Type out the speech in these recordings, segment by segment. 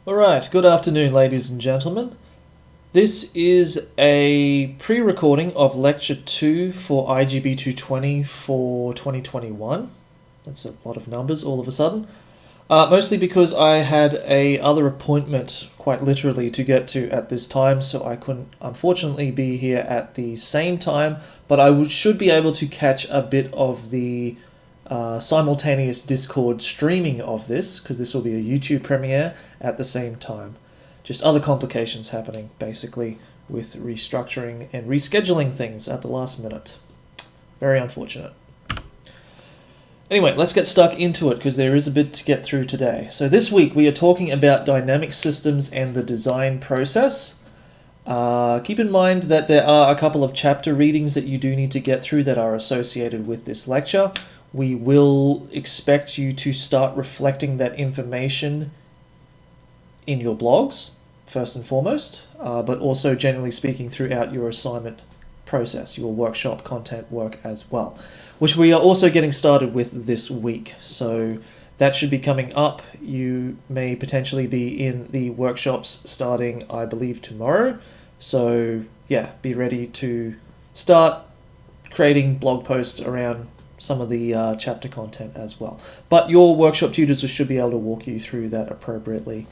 Alright, good afternoon ladies and gentlemen. This is a pre-recording of Lecture 2 for IGB220 for 2021. That's a lot of numbers all of a sudden. Mostly because I had a other appointment, quite literally, to get to at this time, so I couldn't unfortunately be here at the same time, but I should be able to catch a bit of the simultaneous Discord streaming of this, because this will be a YouTube premiere at the same time. Just other complications happening, basically, with restructuring and rescheduling things at the last minute. Very unfortunate. Anyway, let's get stuck into it, because there is a bit to get through today. So this week we are talking about dynamic systems and the design process. Keep in mind that there are a couple of chapter readings that you do need to get through that are associated with this lecture. We will expect you to start reflecting that information in your blogs, first and foremost, but also generally speaking throughout your assignment process, your workshop content work as well, which we are also getting started with this week. So that should be coming up. You may potentially be in the workshops starting, I believe, tomorrow. So yeah, be ready to start creating blog posts around some of the chapter content as well. But your workshop tutors should be able to walk you through that appropriately.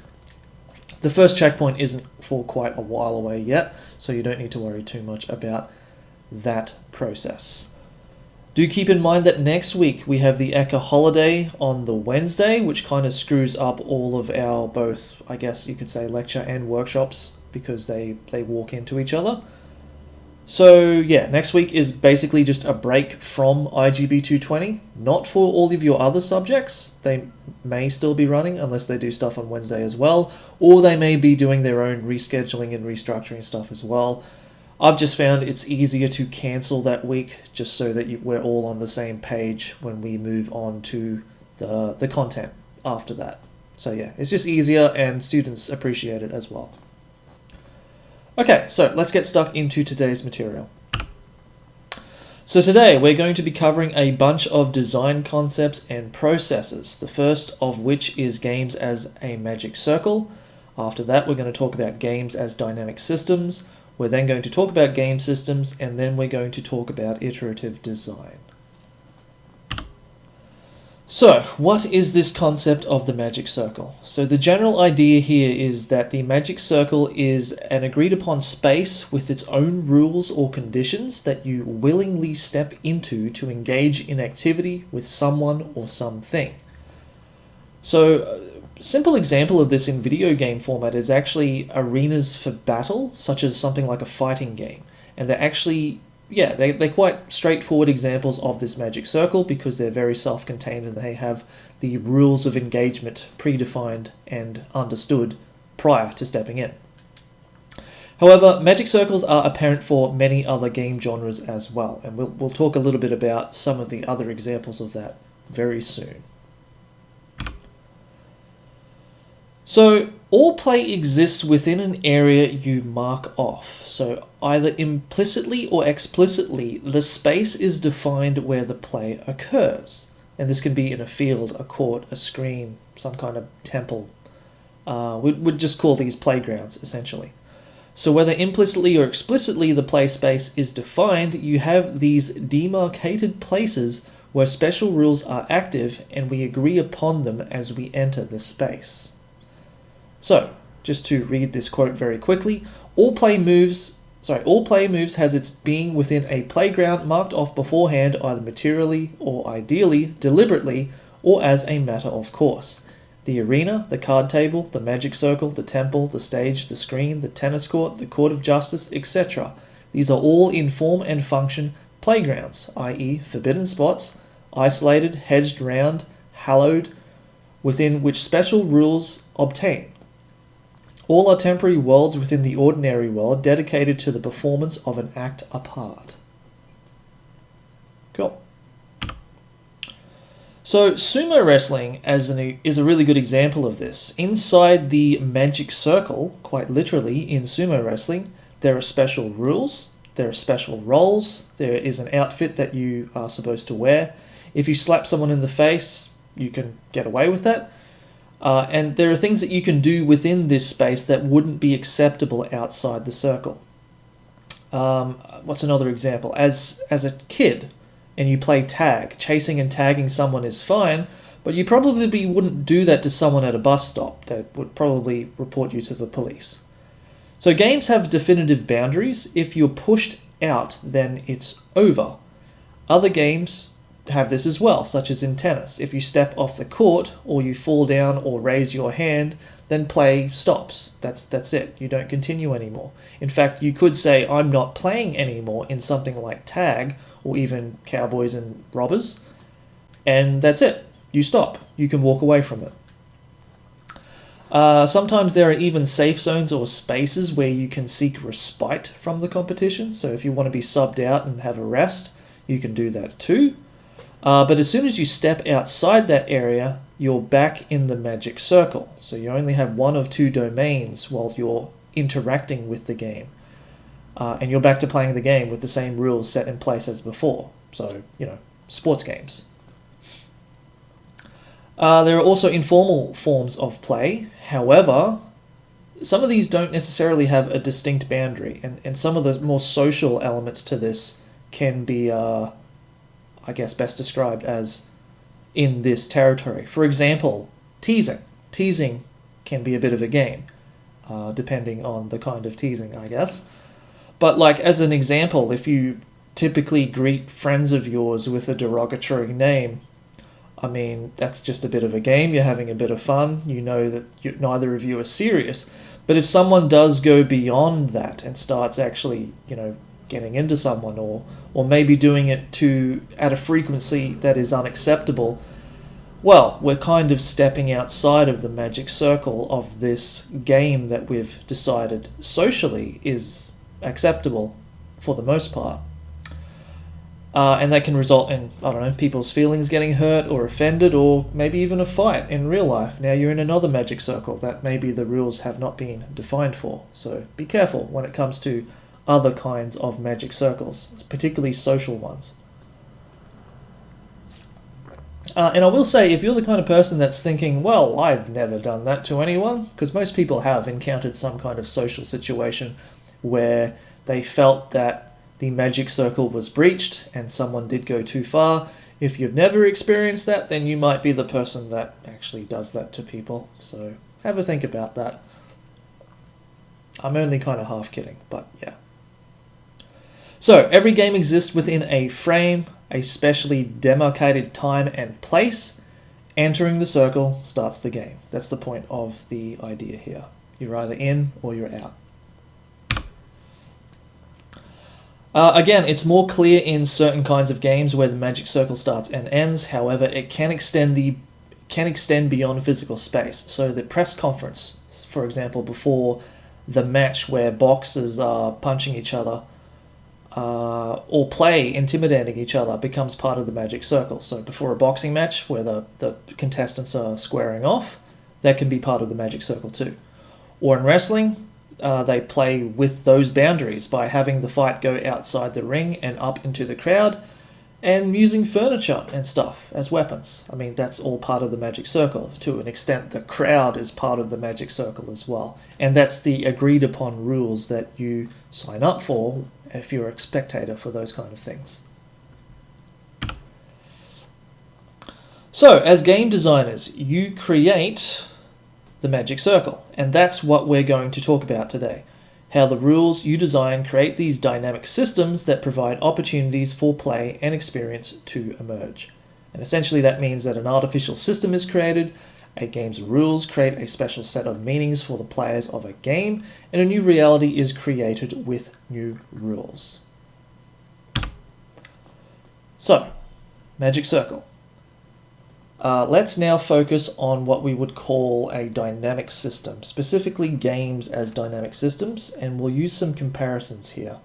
The first checkpoint isn't for quite a while away yet, so you don't need to worry too much about that process. Do keep in mind that next week we have the ECHA holiday on the Wednesday, which kind of screws up all of our both, I guess you could say, lecture and workshops, because they walk into each other. So yeah, next week is basically just a break from IGB220, not for all of your other subjects. They may still be running unless they do stuff on Wednesday as well, or they may be doing their own rescheduling and restructuring stuff as well. I've just found it's easier to cancel that week just so that we're all on the same page when we move on to the content after that. So yeah, it's just easier and students appreciate it as well. Okay, so let's get stuck into today's material. So today we're going to be covering a bunch of design concepts and processes, the first of which is games as a magic circle. After that, we're going to talk about games as dynamic systems. We're then going to talk about game systems, and then we're going to talk about iterative design. So, what is this concept of the magic circle? So the general idea here is that the magic circle is an agreed upon space with its own rules or conditions that you willingly step into to engage in activity with someone or something. So, a simple example of this in video game format is actually arenas for battle, such as something like a fighting game. And they're actually they're quite straightforward examples of this magic circle because they're very self-contained and they have the rules of engagement predefined and understood prior to stepping in. However, magic circles are apparent for many other game genres as well, and we'll talk a little bit about some of the other examples of that very soon. So, all play exists within an area you mark off. So, either implicitly or explicitly, the space is defined where the play occurs. And this can be in a field, a court, a screen, some kind of temple. We'd just call these playgrounds, essentially. So, whether implicitly or explicitly the play space is defined, you have these demarcated places where special rules are active and we agree upon them as we enter the space. So, just to read this quote very quickly, all play moves has its being within a playground marked off beforehand either materially or ideally, deliberately, or as a matter of course. The arena, the card table, the magic circle, the temple, the stage, the screen, the tennis court, the court of justice, etc. These are all in form and function playgrounds, i.e. forbidden spots, isolated, hedged round, hallowed, within which special rules obtain. All are temporary worlds within the ordinary world dedicated to the performance of an act apart. Cool. So sumo wrestling is a really good example of this. Inside the magic circle, quite literally in sumo wrestling, there are special rules, there are special roles, there is an outfit that you are supposed to wear. If you slap someone in the face, you can get away with that. And there are things that you can do within this space that wouldn't be acceptable outside the circle. What's another example? As a kid, and you play tag, chasing and tagging someone is fine, but you probably wouldn't do that to someone at a bus stop. That would probably report you to the police. So games have definitive boundaries. If you're pushed out, then it's over. Other games have this as well, such as in tennis. If you step off the court, or you fall down or raise your hand, then play stops. That's it. You don't continue anymore. In fact, you could say, I'm not playing anymore in something like tag, or even cowboys and robbers, and that's it. You stop. You can walk away from it. Sometimes there are even safe zones or spaces where you can seek respite from the competition. So if you want to be subbed out and have a rest, you can do that too. But as soon as you step outside that area, you're back in the magic circle. So you only have one of two domains while you're interacting with the game. And you're back to playing the game with the same rules set in place as before. So, sports games. There are also informal forms of play. However, some of these don't necessarily have a distinct boundary. And some of the more social elements to this can be, I guess, best described as in this territory. For example, teasing. Teasing can be a bit of a game, depending on the kind of teasing, I guess. But like as an example, if you typically greet friends of yours with a derogatory name, I mean, that's just a bit of a game. You're having a bit of fun. You know that neither of you are serious. But if someone does go beyond that and starts actually, getting into someone, or maybe doing it at a frequency that is unacceptable, well, we're kind of stepping outside of the magic circle of this game that we've decided socially is acceptable for the most part. And that can result in, people's feelings getting hurt or offended, or maybe even a fight in real life. Now you're in another magic circle that maybe the rules have not been defined for. So be careful when it comes to other kinds of magic circles, particularly social ones. And I will say, if you're the kind of person that's thinking, well, I've never done that to anyone, because most people have encountered some kind of social situation where they felt that the magic circle was breached and someone did go too far. If you've never experienced that, then you might be the person that actually does that to people. So have a think about that. I'm only kind of half kidding, but yeah. So every game exists within a frame, a specially demarcated time and place. Entering the circle starts the game. That's the point of the idea here. You're either in or you're out. Again, it's more clear in certain kinds of games where the magic circle starts and ends. However, it can extend beyond physical space. So the press conference, for example, before the match where boxers are punching each other or play intimidating each other, becomes part of the magic circle. So before a boxing match where the contestants are squaring off, that can be part of the magic circle too. Or in wrestling, they play with those boundaries by having the fight go outside the ring and up into the crowd, and using furniture and stuff as weapons. I mean, that's all part of the magic circle. To an extent, the crowd is part of the magic circle as well. And that's the agreed upon rules that you sign up for if you're a spectator for those kind of things. So, as game designers, you create the magic circle, and that's what we're going to talk about today. How the rules you design create these dynamic systems that provide opportunities for play and experience to emerge. And essentially that means that an artificial system is created, a game's rules create a special set of meanings for the players of a game, and a new reality is created with new rules. So, magic circle. Let's now focus on what we would call a dynamic system, specifically games as dynamic systems, and we'll use some comparisons here.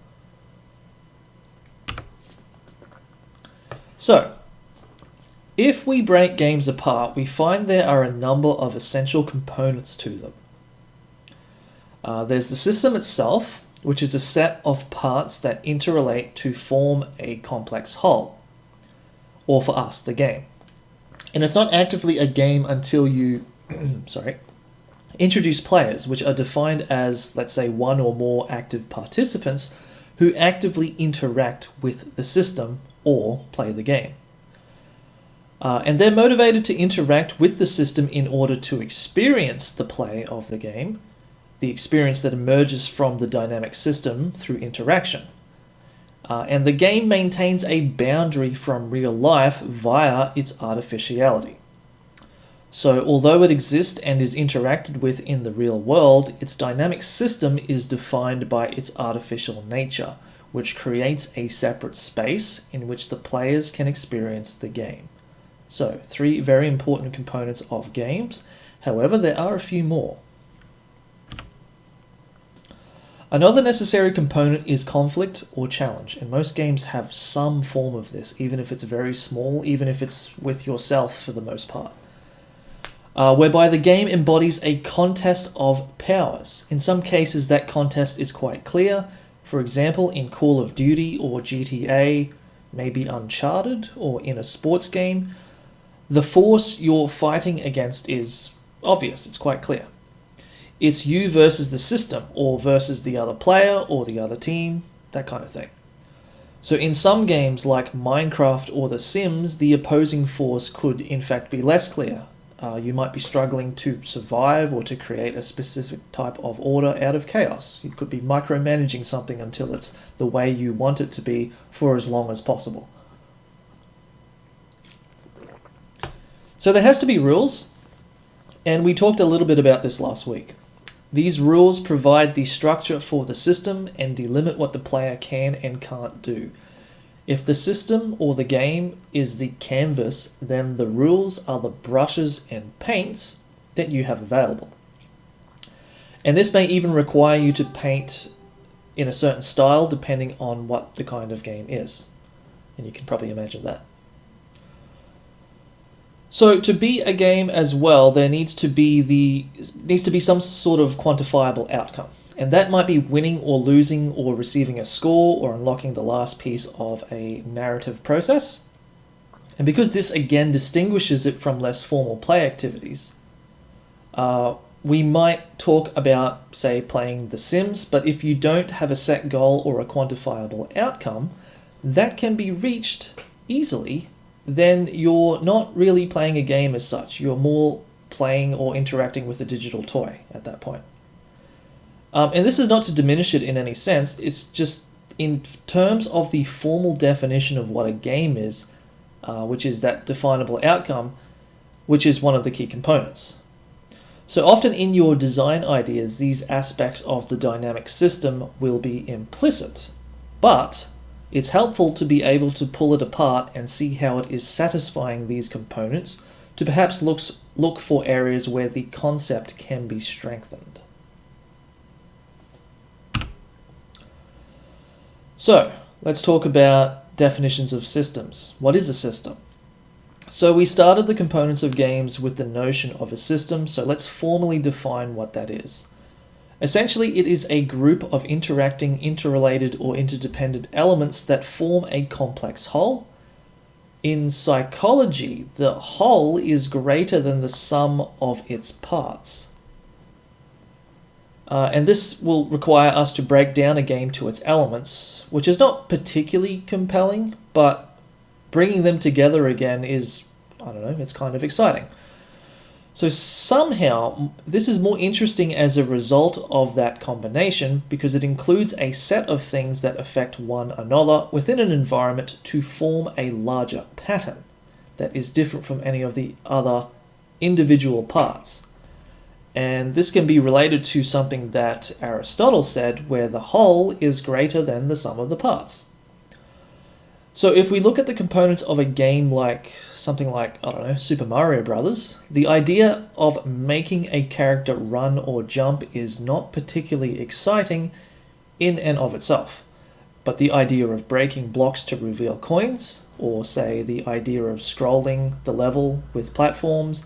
So, if we break games apart, we find there are a number of essential components to them. There's the system itself, which is a set of parts that interrelate to form a complex whole. or for us, the game. And it's not actively a game until you introduce players, which are defined as, let's say, one or more active participants who actively interact with the system or play the game. And they're motivated to interact with the system in order to experience the play of the game, the experience that emerges from the dynamic system through interaction. And the game maintains a boundary from real life via its artificiality. So although it exists and is interacted with in the real world, its dynamic system is defined by its artificial nature, which creates a separate space in which the players can experience the game. So, 3 very important components of games. However, there are a few more. Another necessary component is conflict or challenge, and most games have some form of this, even if it's very small, even if it's with yourself for the most part. Whereby the game embodies a contest of powers. In some cases, that contest is quite clear. For example, in Call of Duty or GTA, maybe Uncharted, or in a sports game, the force you're fighting against is obvious, it's quite clear. It's you versus the system, or versus the other player, or the other team, that kind of thing. So in some games like Minecraft or The Sims, the opposing force could in fact be less clear. You might be struggling to survive or to create a specific type of order out of chaos. You could be micromanaging something until it's the way you want it to be for as long as possible. So there has to be rules, and we talked a little bit about this last week. These rules provide the structure for the system and delimit what the player can and can't do. If the system or the game is the canvas, then the rules are the brushes and paints that you have available. And this may even require you to paint in a certain style depending on what the kind of game is. And you can probably imagine that. So to be a game as well, there needs to be some sort of quantifiable outcome. And that might be winning or losing or receiving a score or unlocking the last piece of a narrative process. And because this again distinguishes it from less formal play activities, we might talk about, say, playing The Sims, but if you don't have a set goal or a quantifiable outcome that can be reached easily, then you're not really playing a game as such. You're more playing or interacting with a digital toy at that point. And this is not to diminish it in any sense, it's just in terms of the formal definition of what a game is, which is that definable outcome, which is one of the key components. So often in your design ideas, these aspects of the dynamic system will be implicit, but it's helpful to be able to pull it apart and see how it is satisfying these components to perhaps look for areas where the concept can be strengthened. So, let's talk about definitions of systems. What is a system? So we started the components of games with the notion of a system, so let's formally define what that is. Essentially, it is a group of interacting, interrelated, or interdependent elements that form a complex whole. In psychology, the whole is greater than the sum of its parts. And this will require us to break down a game to its elements, which is not particularly compelling, but bringing them together again is, it's kind of exciting. So somehow, this is more interesting as a result of that combination because it includes a set of things that affect one another within an environment to form a larger pattern that is different from any of the other individual parts. And this can be related to something that Aristotle said, where the whole is greater than the sum of the parts. So if we look at the components of a game like something like, Super Mario Brothers, the idea of making a character run or jump is not particularly exciting in and of itself. But the idea of breaking blocks to reveal coins, or say the idea of scrolling the level with platforms,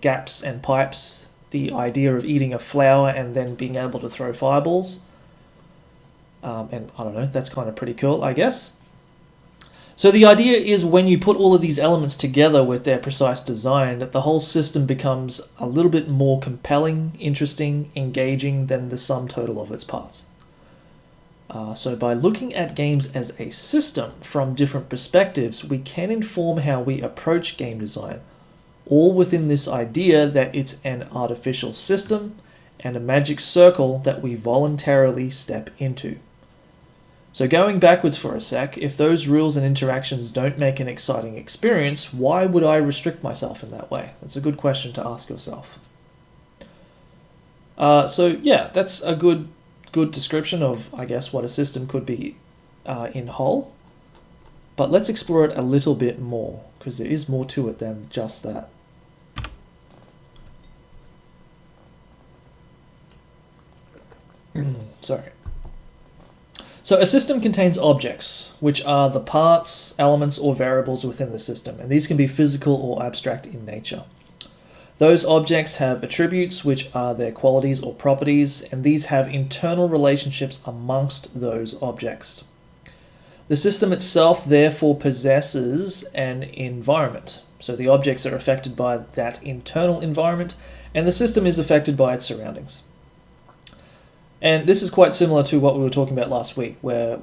gaps and pipes, the idea of eating a flower and then being able to throw fireballs, that's kind of pretty cool, I guess. So the idea is when you put all of these elements together with their precise design, that the whole system becomes a little bit more compelling, interesting, engaging than the sum total of its parts. So by looking at games as a system from different perspectives, we can inform how we approach game design, all within this idea that it's an artificial system and a magic circle that we voluntarily step into. So going backwards for a sec, if those rules and interactions don't make an exciting experience, why would I restrict myself in that way? That's a good question to ask yourself. So yeah, that's a good description of, I guess, what a system could be in whole. But let's explore it a little bit more, because there is more to it than just that. Sorry. So a system contains objects, which are the parts, elements, or variables within the system, and these can be physical or abstract in nature. Those objects have attributes, which are their qualities or properties, and these have internal relationships amongst those objects. The system itself therefore possesses an environment. So the objects are affected by that internal environment, and the system is affected by its surroundings. And this is quite similar to what we were talking about last week, where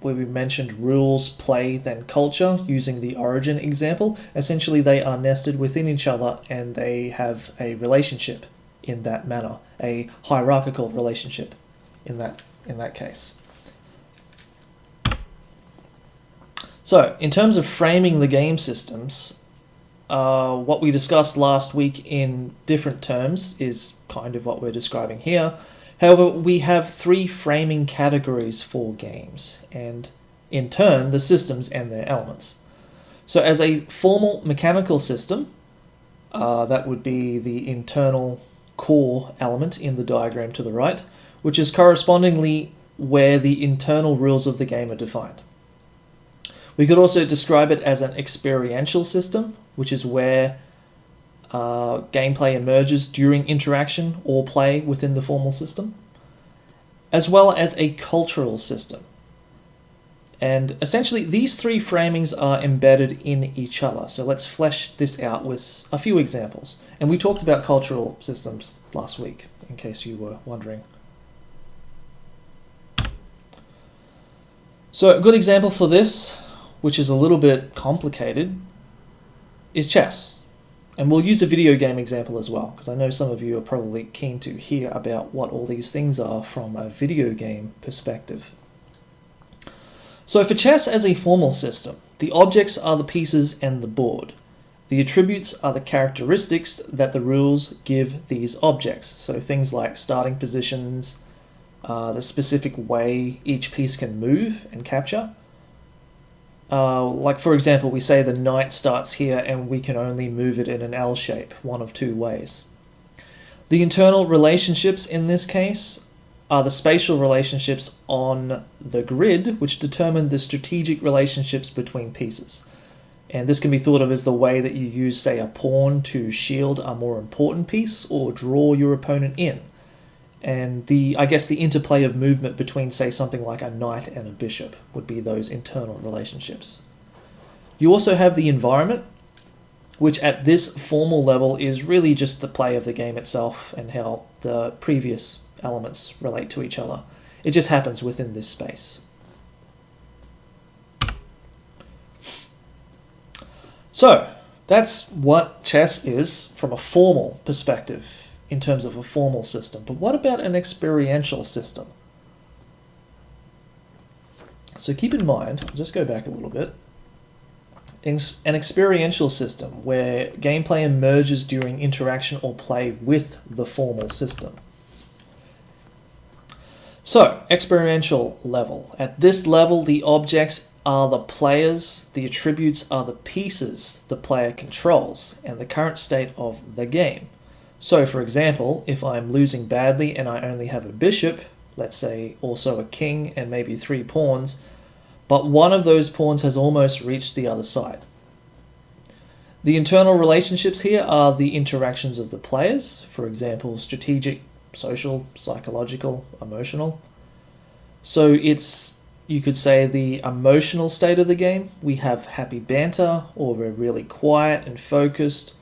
we mentioned rules, play, then culture, using the origin example. Essentially, they are nested within each other and they have a relationship in that manner, a hierarchical relationship in that case. So, in terms of framing the game systems, what we discussed last week in different terms is kind of what we're describing here. However, we have three framing categories for games, and in turn, the systems and their elements. So as a formal mechanical system, that would be the internal core element in the diagram to the right, which is correspondingly where the internal rules of the game are defined. We could also describe it as an experiential system, which is where gameplay emerges during interaction or play within the formal system, as well as a cultural system. And essentially, these three framings are embedded in each other. So let's flesh this out with a few examples. And we talked about cultural systems last week, in case you were wondering. So a good example for this, which is a little bit complicated, is chess. And we'll use a video game example as well, because I know some of you are probably keen to hear about what all these things are from a video game perspective. So for chess as a formal system, the objects are the pieces and the board. The attributes are the characteristics that the rules give these objects. So things like starting positions, the specific way each piece can move and capture. Like for example, we say the knight starts here and we can only move it in an L shape, one of two ways. The internal relationships in this case are the spatial relationships on the grid, which determine the strategic relationships between pieces. And this can be thought of as the way that you use, say, a pawn to shield a more important piece or draw your opponent in. And the interplay of movement between, say, something like a knight and a bishop would be those internal relationships. You also have the environment, which at this formal level is really just the play of the game itself and how the previous elements relate to each other. It just happens within this space. So, that's what chess is from a formal perspective, in terms of a formal system. But what about an experiential system? So keep in mind, I'll just go back a little bit, an experiential system where gameplay emerges during interaction or play with the formal system. So, experiential level. At this level, the objects are the players, the attributes are the pieces the player controls, and the current state of the game. So, for example, if I'm losing badly and I only have a bishop, let's say also a king and maybe 3 pawns, but one of those pawns has almost reached the other side. The internal relationships here are the interactions of the players, for example, strategic, social, psychological, emotional. So it's you could say the emotional state of the game. We have happy banter, or we're really quiet and focused.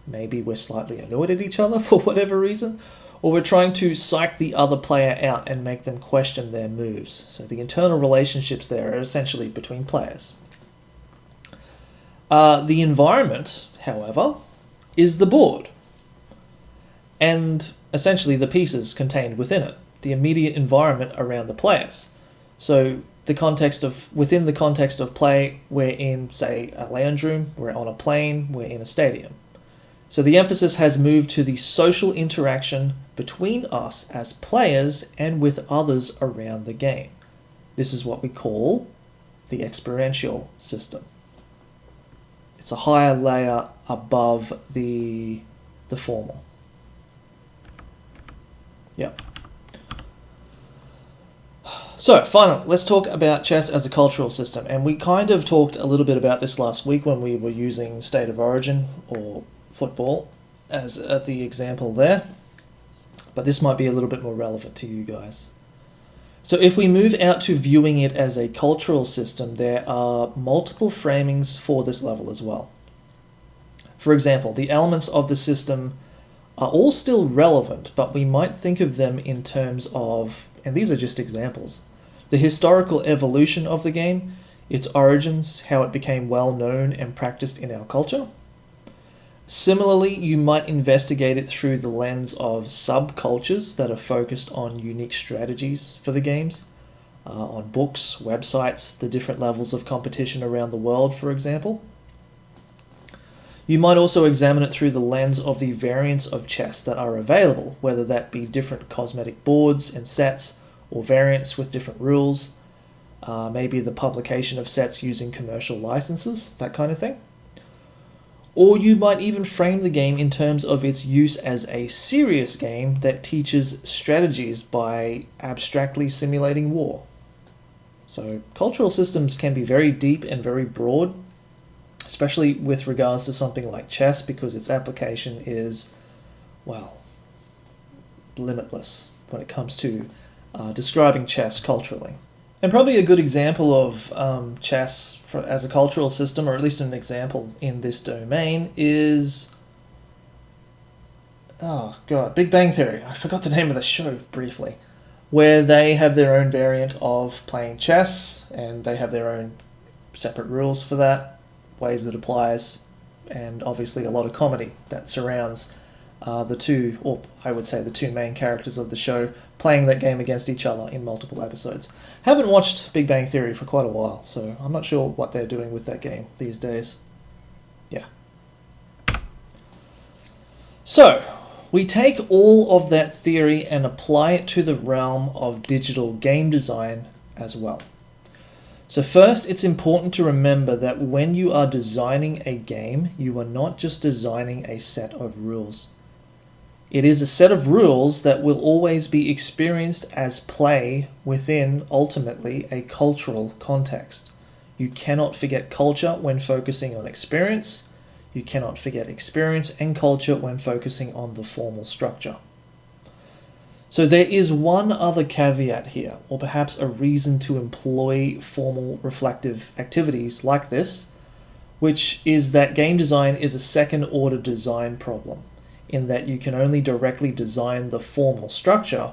Maybe we're slightly annoyed at each other for whatever reason, or we're trying to psych the other player out and make them question their moves. So the internal relationships there are essentially between players. The environment, however, is the board, and essentially the pieces contained within it, the immediate environment around the players. So within the context of play, we're in, say, a lounge room, we're on a plane, we're in a stadium. So the emphasis has moved to the social interaction between us as players and with others around the game. This is what we call the experiential system. It's a higher layer above the formal. Yep. So finally, let's talk about chess as a cultural system. And we kind of talked a little bit about this last week when we were using State of Origin or football as the example there. But this might be a little bit more relevant to you guys. So if we move out to viewing it as a cultural system, there are multiple framings for this level as well. For example, the elements of the system are all still relevant, but we might think of them in terms of, and these are just examples, the historical evolution of the game, its origins, how it became well known and practiced in our culture. Similarly, you might investigate it through the lens of subcultures that are focused on unique strategies for the games, on books, websites, the different levels of competition around the world, for example. You might also examine it through the lens of the variants of chess that are available, whether that be different cosmetic boards and sets, or variants with different rules, maybe the publication of sets using commercial licenses, that kind of thing. Or you might even frame the game in terms of its use as a serious game that teaches strategies by abstractly simulating war. So cultural systems can be very deep and very broad, especially with regards to something like chess, because its application is, well, limitless when it comes to describing chess culturally. And probably a good example of chess as a cultural system, or at least an example in this domain, is, Big Bang Theory. I forgot the name of the show briefly, where they have their own variant of playing chess, and they have their own separate rules for that, ways it applies, and obviously a lot of comedy that surrounds the two main characters of the show playing that game against each other in multiple episodes. Haven't watched Big Bang Theory for quite a while, so I'm not sure what they're doing with that game these days. Yeah. So, we take all of that theory and apply it to the realm of digital game design as well. So first, it's important to remember that when you are designing a game, you are not just designing a set of rules. It is a set of rules that will always be experienced as play within, ultimately, a cultural context. You cannot forget culture when focusing on experience. You cannot forget experience and culture when focusing on the formal structure. So there is one other caveat here, or perhaps a reason to employ formal reflective activities like this, which is that game design is a second-order design problem, in that you can only directly design the formal structure,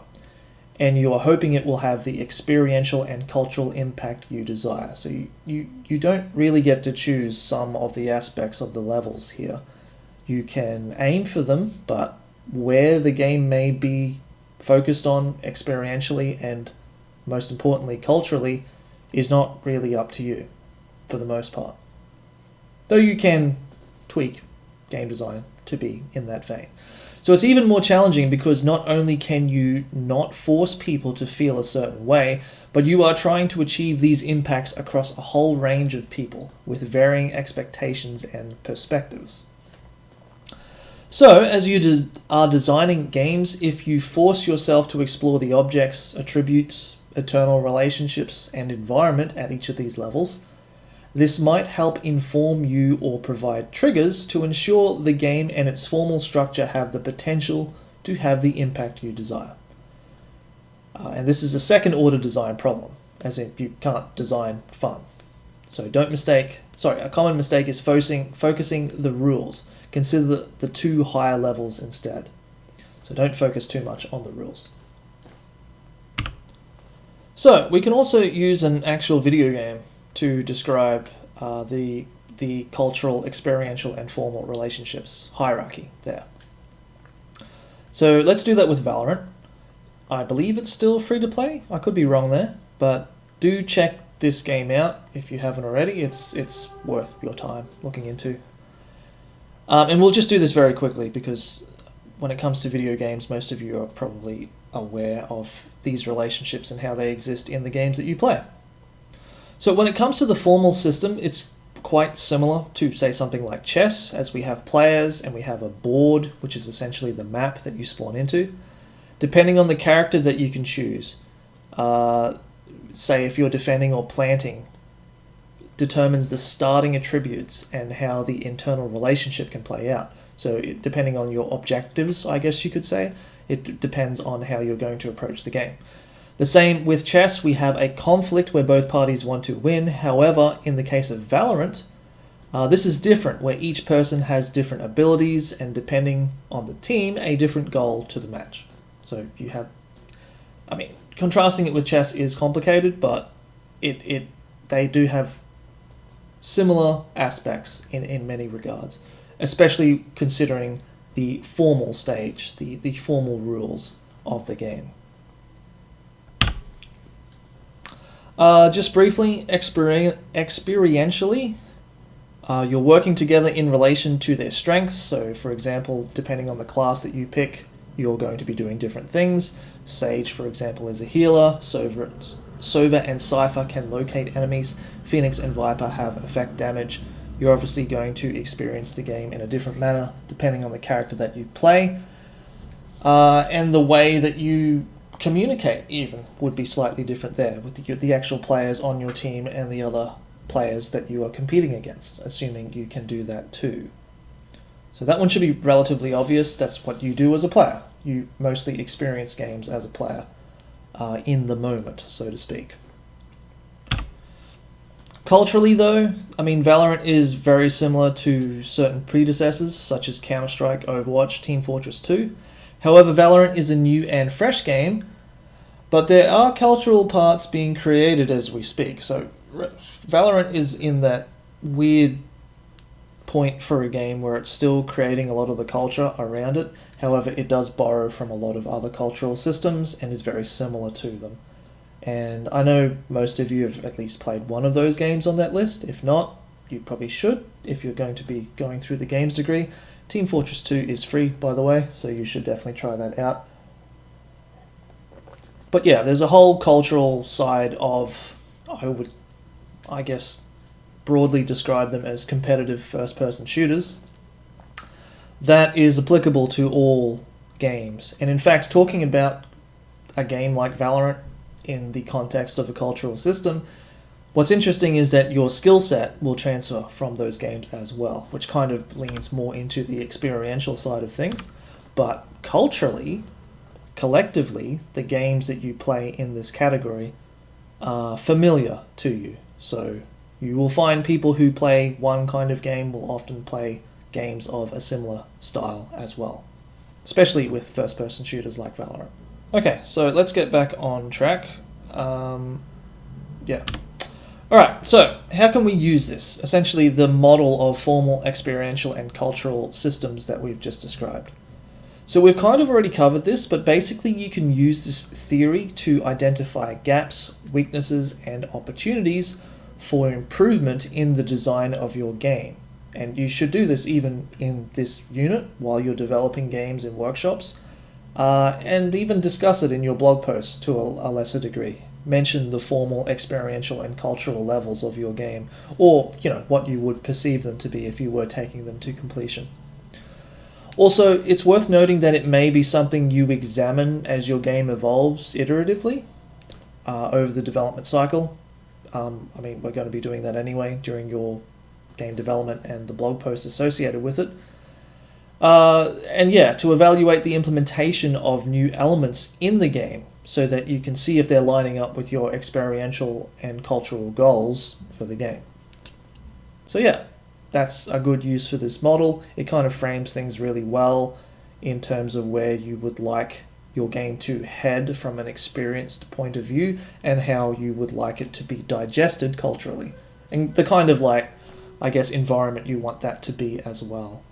and you are hoping it will have the experiential and cultural impact you desire. So you don't really get to choose some of the aspects of the levels here. You can aim for them, but where the game may be focused on experientially and, most importantly, culturally, is not really up to you, for the most part. Though you can tweak game design to be in that vein. So it's even more challenging because not only can you not force people to feel a certain way, but you are trying to achieve these impacts across a whole range of people with varying expectations and perspectives. So, as you are designing games, if you force yourself to explore the objects, attributes, eternal relationships, and environment at each of these levels, this might help inform you or provide triggers to ensure the game and its formal structure have the potential to have the impact you desire. And this is a second-order design problem. as in you can't design fun. So don't mistake, sorry, a common mistake is focusing the rules. Consider the two higher levels instead. So don't focus too much on the rules. So we can also use an actual video game to describe the cultural, experiential, and formal relationships hierarchy there. So let's do that with Valorant. I believe it's still free to play. I could be wrong there, but do check this game out if you haven't already. It's worth your time looking into. And we'll just do this very quickly because when it comes to video games, most of you are probably aware of these relationships and how they exist in the games that you play. So when it comes to the formal system, it's quite similar to, say, something like chess, as we have players and we have a board, which is essentially the map that you spawn into. Depending on the character that you can choose, say if you're defending or planting, determines the starting attributes and how the internal relationship can play out. So depending on your objectives, I guess you could say, it depends on how you're going to approach the game. The same with chess, we have a conflict where both parties want to win. However, in the case of Valorant, this is different, where each person has different abilities and depending on the team, a different goal to the match. So you have, contrasting it with chess is complicated, but they do have similar aspects in many regards, especially considering the formal stage, the formal rules of the game. Just briefly, experientially, you're working together in relation to their strengths. So, for example, depending on the class that you pick, you're going to be doing different things. Sage, for example, is a healer. Sova and Cypher can locate enemies. Phoenix and Viper have effect damage. You're obviously going to experience the game in a different manner depending on the character that you play. And the way that you communicate even would be slightly different there with the actual players on your team and the other players that you are competing against, assuming you can do that too. So that one should be relatively obvious. That's what you do as a player. You mostly experience games as a player in the moment, so to speak. Culturally though, Valorant is very similar to certain predecessors such as Counter-Strike, Overwatch, Team Fortress 2. However, Valorant is a new and fresh game, but there are cultural parts being created as we speak. So Valorant is in that weird point for a game where it's still creating a lot of the culture around it. However, it does borrow from a lot of other cultural systems and is very similar to them. And I know most of you have at least played one of those games on that list. If not, you probably should if you're going to be going through the games degree. Team Fortress 2 is free, by the way, so you should definitely try that out. But yeah, there's a whole cultural side of, I guess, broadly describe them as competitive first-person shooters that is applicable to all games. And in fact, talking about a game like Valorant in the context of a cultural system, what's interesting is that your skill set will transfer from those games as well, which kind of leans more into the experiential side of things. But culturally, collectively, the games that you play in this category are familiar to you. So you will find people who play one kind of game will often play games of a similar style as well, especially with first-person shooters like Valorant. Okay, so let's get back on track. Alright, so how can we use this? Essentially the model of formal, experiential, and cultural systems that we've just described. So we've kind of already covered this, but basically you can use this theory to identify gaps, weaknesses, and opportunities for improvement in the design of your game. And you should do this even in this unit while you're developing games in workshops, and even discuss it in your blog posts to a lesser degree. Mention the formal, experiential, and cultural levels of your game, or what you would perceive them to be if you were taking them to completion. Also, it's worth noting that it may be something you examine as your game evolves iteratively over the development cycle. We're going to be doing that anyway during your game development and the blog posts associated with it. To evaluate the implementation of new elements in the game so that you can see if they're lining up with your experiential and cultural goals for the game. So yeah, that's a good use for this model. It kind of frames things really well in terms of where you would like your game to head from an experienced point of view and how you would like it to be digested culturally. And the kind of environment you want that to be as well.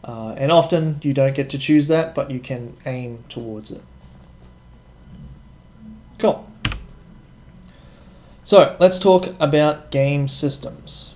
And often you don't get to choose that, but you can aim towards it. Cool. So let's talk about game systems.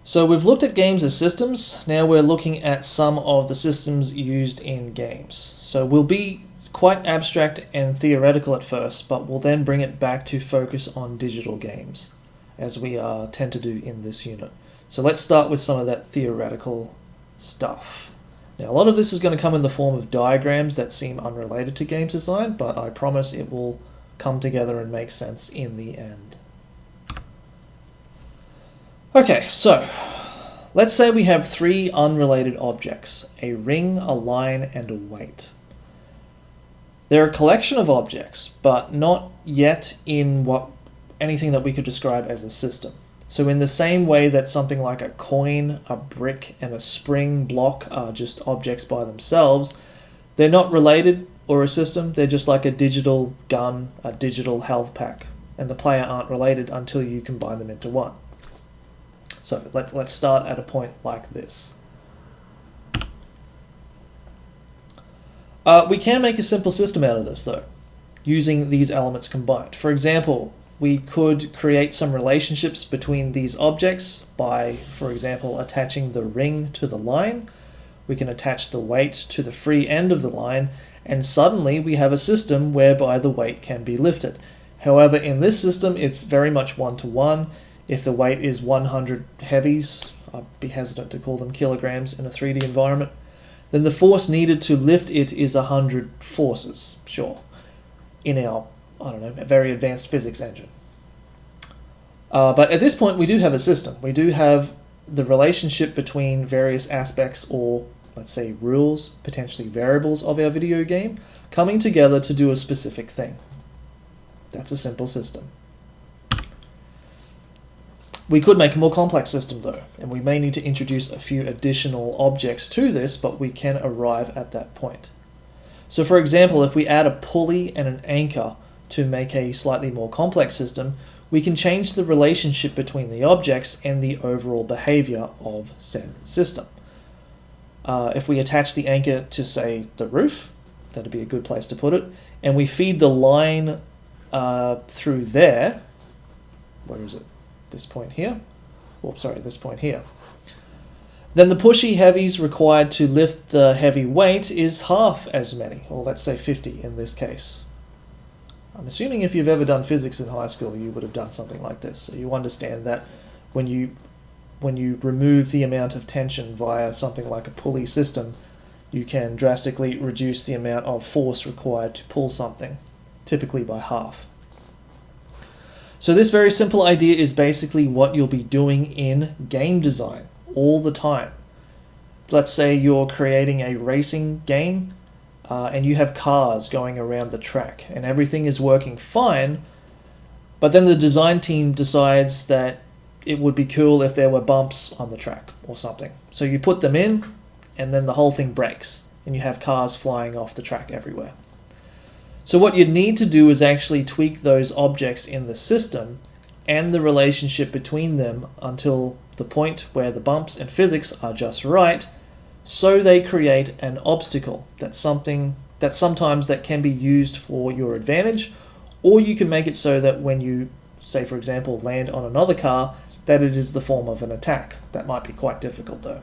So we've looked at games as systems. Now we're looking at some of the systems used in games. So we'll be quite abstract and theoretical at first, but we'll then bring it back to focus on digital games, as we tend to do in this unit. So let's start with some of that theoretical stuff. Now a lot of this is going to come in the form of diagrams that seem unrelated to game design, but I promise it will come together and make sense in the end. Okay, so let's say we have three unrelated objects, a ring, a line, and a weight. They're a collection of objects, but not yet in anything that we could describe as a system. So in the same way that something like a coin, a brick, and a spring block are just objects by themselves, they're not related or a system, they're just like a digital gun, a digital health pack, and the player aren't related until you combine them into one. So let's start at a point like this. We can make a simple system out of this though, using these elements combined. For example, we could create some relationships between these objects by, for example, attaching the ring to the line. We can attach the weight to the free end of the line, and suddenly we have a system whereby the weight can be lifted. However, in this system, it's very much one-to-one. If the weight is 100 heavies, I'd be hesitant to call them kilograms in a 3D environment, then the force needed to lift it is 100 forces, sure, in our, a very advanced physics engine. But at this point, we do have a system. We do have the relationship between various aspects, or let's say rules, potentially variables of our video game, coming together to do a specific thing. That's a simple system. We could make a more complex system though, and we may need to introduce a few additional objects to this, but we can arrive at that point. So for example, if we add a pulley and an anchor to make a slightly more complex system, we can change the relationship between the objects and the overall behavior of said system. If we attach the anchor to, say, the roof, that'd be a good place to put it, and we feed the line through there, where is it? This point here, this point here, then the pushy heavies required to lift the heavy weight is half as many, or let's say 50 in this case. I'm assuming if you've ever done physics in high school, you would have done something like this. So you understand that when you remove the amount of tension via something like a pulley system, you can drastically reduce the amount of force required to pull something, typically by half. So this very simple idea is basically what you'll be doing in game design all the time. Let's say you're creating a racing game and you have cars going around the track and everything is working fine, but then the design team decides that it would be cool if there were bumps on the track or something. So you put them in and then the whole thing breaks and you have cars flying off the track everywhere. So what you'd need to do is actually tweak those objects in the system and the relationship between them until the point where the bumps and physics are just right, so they create an obstacle. That's something that sometimes that can be used for your advantage, or you can make it so that when you, say for example, land on another car, that it is the form of an attack. That might be quite difficult though.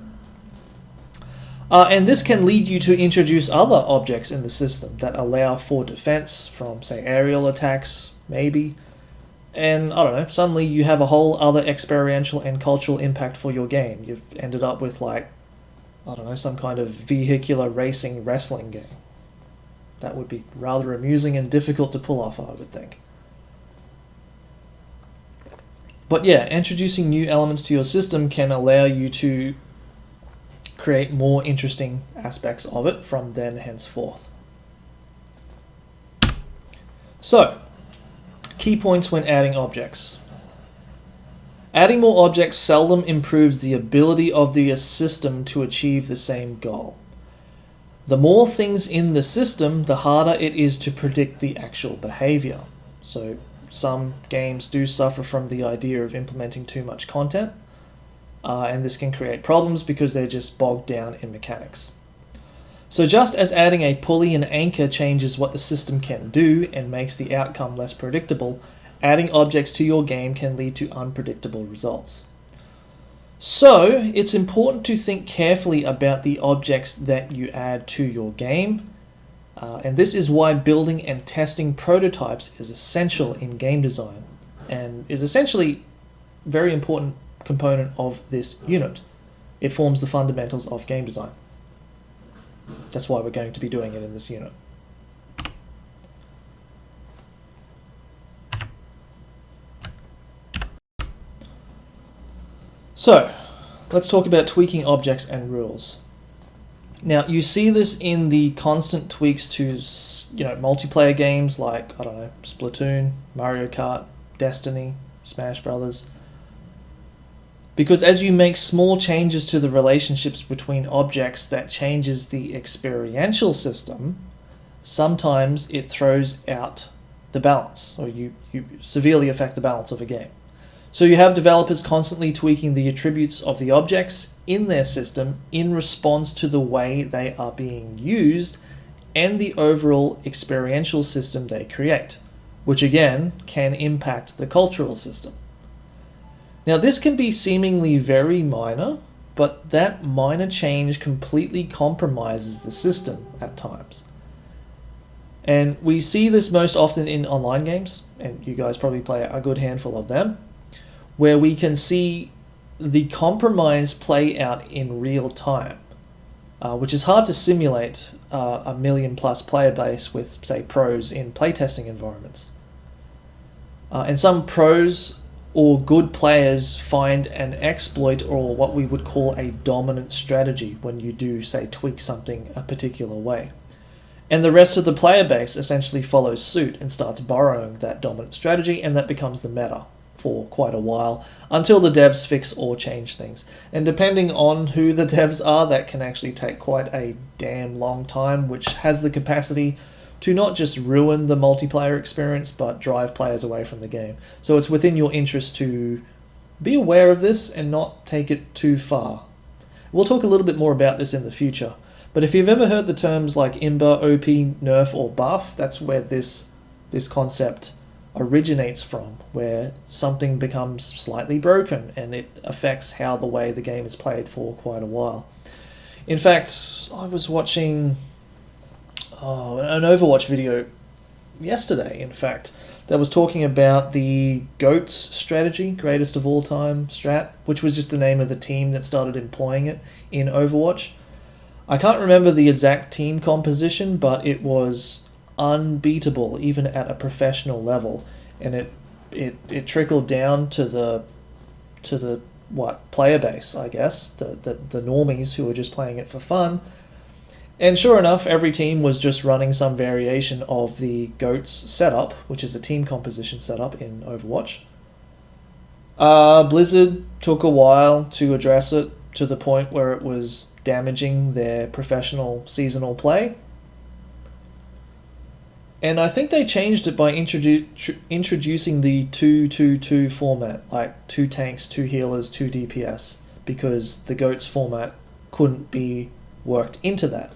And this can lead you to introduce other objects in the system that allow for defense from, say, aerial attacks, maybe. And, suddenly you have a whole other experiential and cultural impact for your game. You've ended up with, some kind of vehicular racing wrestling game. That would be rather amusing and difficult to pull off, I would think. But yeah, introducing new elements to your system can allow you to create more interesting aspects of it from then henceforth. So, key points when adding objects. Adding more objects seldom improves the ability of the system to achieve the same goal. The more things in the system, the harder it is to predict the actual behavior. So some games do suffer from the idea of implementing too much content, and this can create problems because they're just bogged down in mechanics. So just as adding a pulley and anchor changes what the system can do and makes the outcome less predictable, adding objects to your game can lead to unpredictable results. So it's important to think carefully about the objects that you add to your game, and this is why building and testing prototypes is essential in game design and is essentially a very important component of this unit. It forms the fundamentals of game design. That's why we're going to be doing it in this unit. So, let's talk about tweaking objects and rules. Now, you see this in the constant tweaks to, multiplayer games like, Splatoon, Mario Kart, Destiny, Smash Brothers. Because as you make small changes to the relationships between objects, that changes the experiential system. Sometimes it throws out the balance, or you severely affect the balance of a game. So you have developers constantly tweaking the attributes of the objects in their system in response to the way they are being used and the overall experiential system they create, which again can impact the cultural system. Now this can be seemingly very minor, but that minor change completely compromises the system at times. And we see this most often in online games, and you guys probably play a good handful of them, where we can see the compromise play out in real time, which is hard to simulate a million-plus player base with, say, pros in playtesting environments. And some pros or good players find an exploit or what we would call a dominant strategy when you do, say, tweak something a particular way. And the rest of the player base essentially follows suit and starts borrowing that dominant strategy, and that becomes the meta for quite a while until the devs fix or change things. And depending on who the devs are, that can actually take quite a damn long time, which has the capacity to not just ruin the multiplayer experience, but drive players away from the game. So it's within your interest to be aware of this and not take it too far. We'll talk a little bit more about this in the future, but if you've ever heard the terms like Imba, OP, nerf, or buff, that's where this concept originates from, where something becomes slightly broken and it affects how the way the game is played for quite a while. In fact, I was watching an Overwatch video yesterday, in fact, that was talking about the GOATS strategy, greatest of all time strat, which was just the name of the team that started employing it in Overwatch. I can't remember the exact team composition, but it was unbeatable even at a professional level, and it trickled down to the player base, I guess, the normies who were just playing it for fun. And sure enough, every team was just running some variation of the GOATS setup, which is a team composition setup in Overwatch. Blizzard took a while to address it to the point where it was damaging their professional seasonal play. And I think they changed it by introducing the 2-2-2 format, like 2 tanks, 2 healers, 2 DPS, because the GOATS format couldn't be worked into that.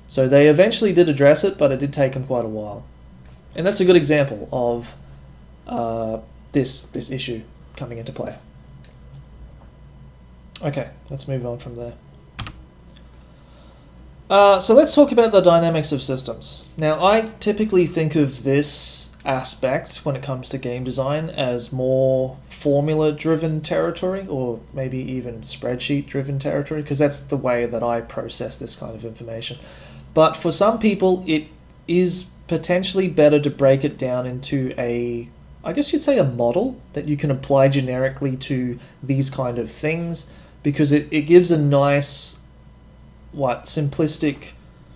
So they eventually did address it, but it did take them quite a while. And that's a good example of this issue coming into play. Okay, let's move on from there. So let's talk about the dynamics of systems. Now, I typically think of this aspect when it comes to game design as more formula-driven territory, or maybe even spreadsheet-driven territory, because that's the way that I process this kind of information. But for some people, it is potentially better to break it down into I guess you'd say a model that you can apply generically to these kind of things, because it gives a nice, simplistic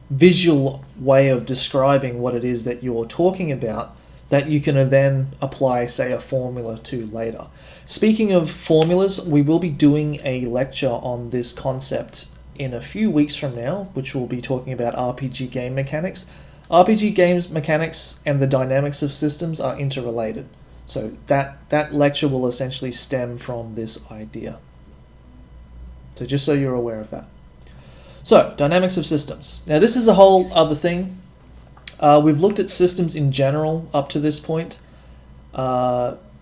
visual way of describing what it is that you're talking about that you can then apply, say, a formula to later. Speaking of formulas, we will be doing a lecture on this concept in a few weeks from now, which will be talking about RPG game mechanics. RPG games mechanics and the dynamics of systems are interrelated. So that lecture will essentially stem from this idea. So just so you're aware of that. So, dynamics of systems. Now this is a whole other thing. We've looked at systems in general up to this point.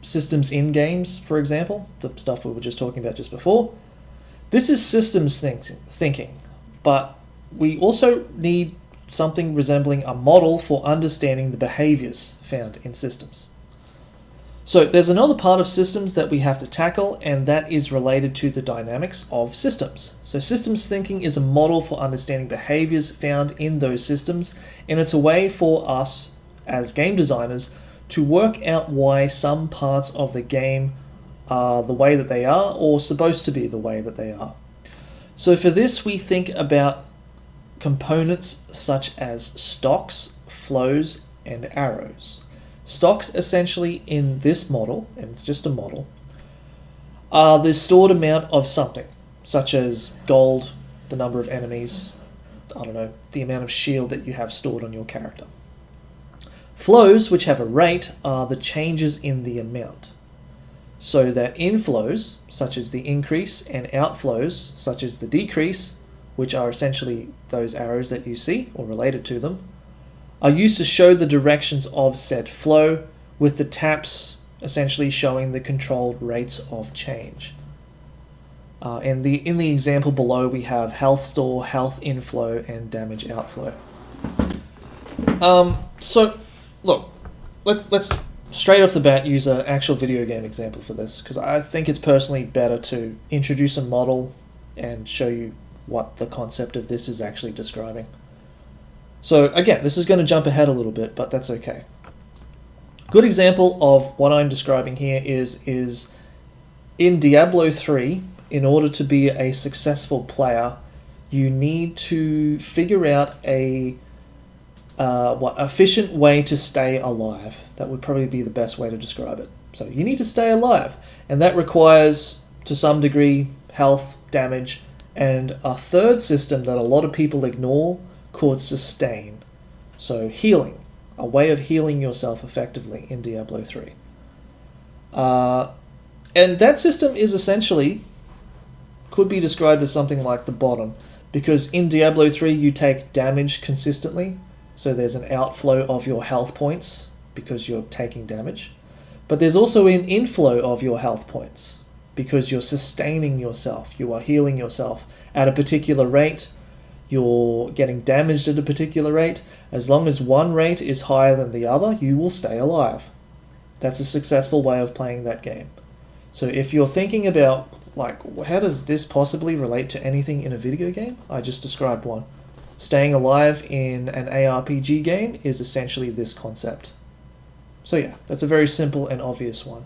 Systems in games, for example, the stuff we were just talking about just before. This is systems thinking, but we also need something resembling a model for understanding the behaviors found in systems. So there's another part of systems that we have to tackle, and that is related to the dynamics of systems. So systems thinking is a model for understanding behaviors found in those systems, and it's a way for us as game designers to work out why some parts of the game are the way that they are, or supposed to be the way that they are. So for this, we think about components such as stocks, flows, and arrows. Stocks, essentially, in this model, and it's just a model, are the stored amount of something, such as gold, the number of enemies, I don't know, the amount of shield that you have stored on your character. Flows, which have a rate, are the changes in the amount. So that inflows, such as the increase, and outflows, such as the decrease, which are essentially those arrows that you see, or related to them, are used to show the directions of said flow, with the taps essentially showing the controlled rates of change. In the example below, we have health store, health inflow, and damage outflow. So, look, let's straight off the bat use an actual video game example for this, because I think it's personally better to introduce a model and show you what the concept of this is actually describing. So again, this is going to jump ahead a little bit, but that's okay. Good example of what I'm describing here is in Diablo 3, in order to be a successful player, you need to figure out a efficient way to stay alive. That would probably be the best way to describe it. So you need to stay alive, and that requires, to some degree, health, damage, and a third system that a lot of people ignore called sustain. So healing, a way of healing yourself effectively in Diablo 3. And that system is essentially, could be described as something like the bottom, because in Diablo 3 you take damage consistently, so there's an outflow of your health points because you're taking damage, but there's also an inflow of your health points because you're sustaining yourself, you are healing yourself at a particular rate, you're getting damaged at a particular rate. As long as one rate is higher than the other, you will stay alive. That's a successful way of playing that game. So if you're thinking about, like, how does this possibly relate to anything in a video game? I just described one. Staying alive in an ARPG game is essentially this concept. So yeah, that's a very simple and obvious one.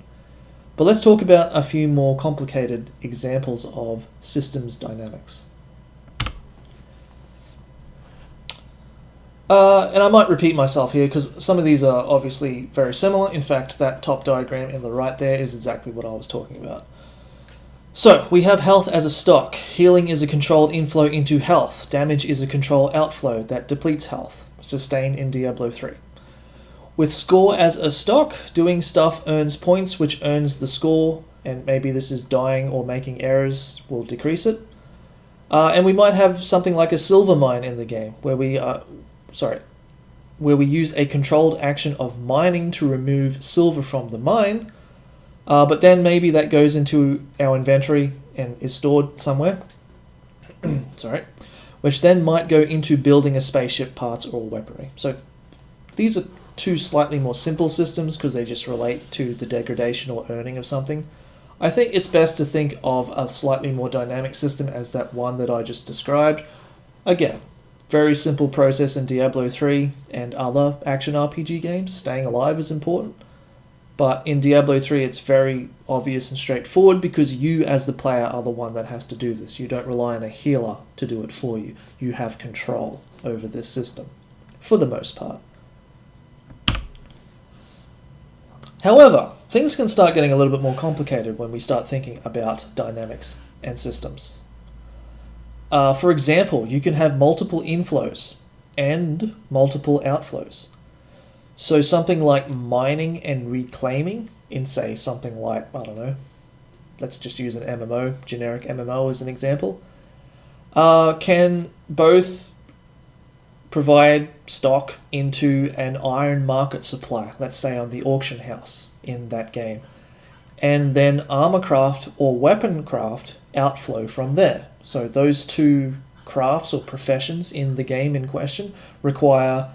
But let's talk about a few more complicated examples of systems dynamics. And I might repeat myself here because some of these are obviously very similar. In fact, that top diagram in the right there is exactly what I was talking about. So, we have health as a stock. Healing is a controlled inflow into health. Damage is a controlled outflow that depletes health. Sustain in Diablo 3. With score as a stock, doing stuff earns points, which earns the score, and maybe this is dying or making errors will decrease it. And we might have something like a silver mine in the game, where we use a controlled action of mining to remove silver from the mine, but then maybe that goes into our inventory and is stored somewhere, which then might go into building a spaceship, parts, or weaponry. So these are two slightly more simple systems because they just relate to the degradation or earning of something. I think it's best to think of a slightly more dynamic system as that one that I just described. Again, very simple process in Diablo 3 and other action RPG games. Staying alive is important. But in Diablo 3 it's very obvious and straightforward because you as the player are the one that has to do this. You don't rely on a healer to do it for you. You have control over this system, for the most part. However, things can start getting a little bit more complicated when we start thinking about dynamics and systems. For example, you can have multiple inflows and multiple outflows. So something like mining and reclaiming in, say, something like, I don't know, let's just use an MMO, generic MMO as an example, can both provide stock into an iron market supply, let's say on the auction house in that game, and then armor craft or weapon craft outflow from there. So those two crafts or professions in the game in question require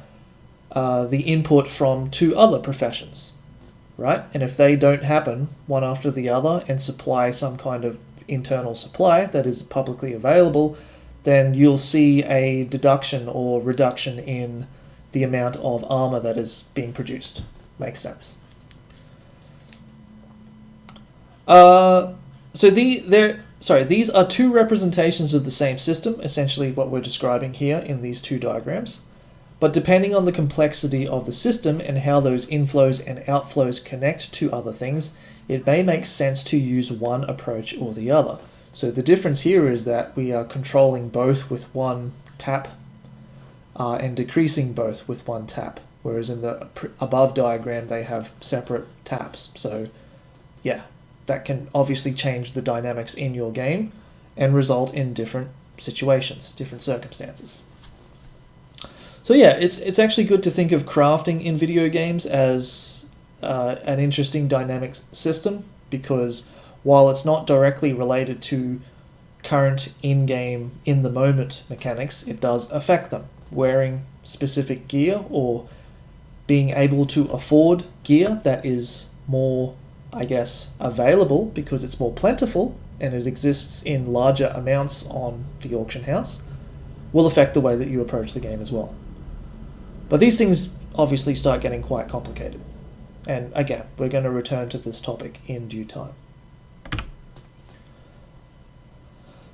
the input from two other professions, right? And if they don't happen one after the other and supply some kind of internal supply that is publicly available, then you'll see a deduction or reduction in the amount of armor that is being produced. Makes sense. These are two representations of the same system, essentially what we're describing here in these two diagrams. But depending on the complexity of the system and how those inflows and outflows connect to other things, it may make sense to use one approach or the other. So the difference here is that we are controlling both with one tap and decreasing both with one tap, whereas in the above diagram they have separate taps. So yeah, that can obviously change the dynamics in your game and result in different situations, different circumstances. So yeah, it's actually good to think of crafting in video games as an interesting dynamic system, because while it's not directly related to current in-game, in-the-moment mechanics, it does affect them. Wearing specific gear or being able to afford gear that is more, I guess, available because it's more plentiful and it exists in larger amounts on the auction house will affect the way that you approach the game as well. But these things obviously start getting quite complicated. And again, we're going to return to this topic in due time.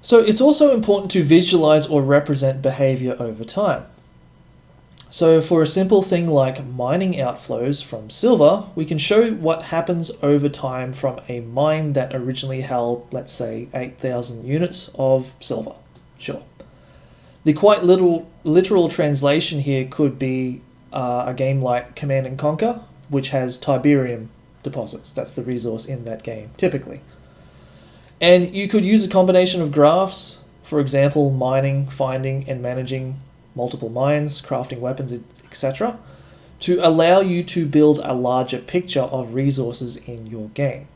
So it's also important to visualize or represent behavior over time. So for a simple thing like mining outflows from silver, we can show what happens over time from a mine that originally held, let's say, 8,000 units of silver. Sure. The quite literal translation here could be a game like Command and Conquer, which has Tiberium deposits. That's the resource in that game, typically. And you could use a combination of graphs, for example, mining, finding, and managing multiple mines, crafting weapons, etc., to allow you to build a larger picture of resources in your game.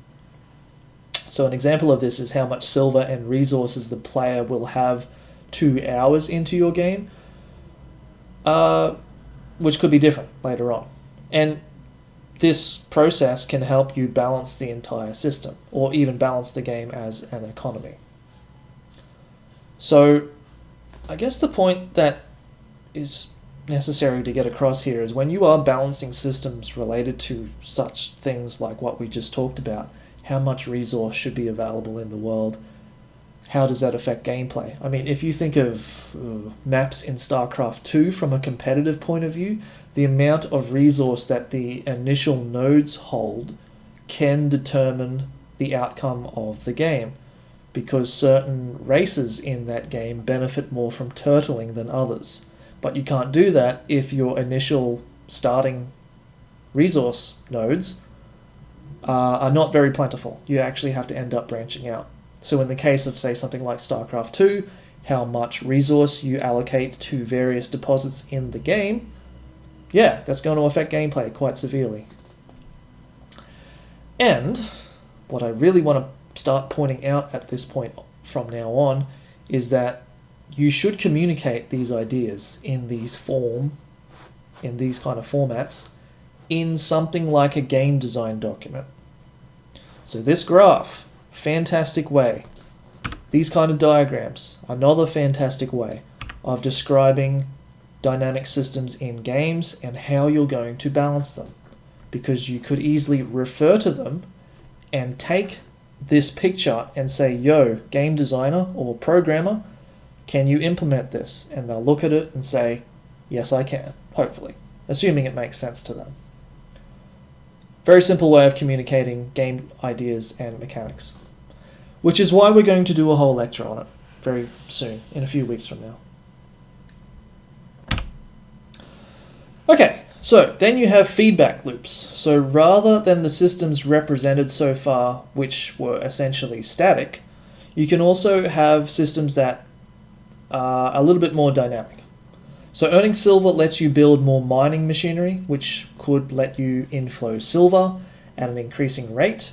So an example of this is how much silver and resources the player will have 2 hours into your game, which could be different later on. And this process can help you balance the entire system, or even balance the game as an economy. So I guess the point that is necessary to get across here is when you are balancing systems related to such things like what we just talked about, how much resource should be available in the world, how does that affect gameplay? I mean, if you think of maps in StarCraft 2 from a competitive point of view, the amount of resource that the initial nodes hold can determine the outcome of the game, because certain races in that game benefit more from turtling than others. But you can't do that if your initial starting resource nodes are not very plentiful. You actually have to end up branching out. So in the case of, say, something like StarCraft 2, how much resource you allocate to various deposits in the game, yeah, that's going to affect gameplay quite severely. And what I really want to start pointing out at this point from now on is that you should communicate these ideas in these kind of formats in something like a game design document. So this graph, fantastic way. These kind of diagrams, another fantastic way of describing dynamic systems in games and how you're going to balance them. Because you could easily refer to them and take this picture and say, yo, game designer or programmer, can you implement this? And they'll look at it and say, yes, I can, hopefully, assuming it makes sense to them. Very simple way of communicating game ideas and mechanics, which is why we're going to do a whole lecture on it very soon, in a few weeks from now. Okay, so then you have feedback loops. So rather than the systems represented so far, which were essentially static, you can also have systems that are a little bit more dynamic. So earning silver lets you build more mining machinery, which could let you inflow silver at an increasing rate,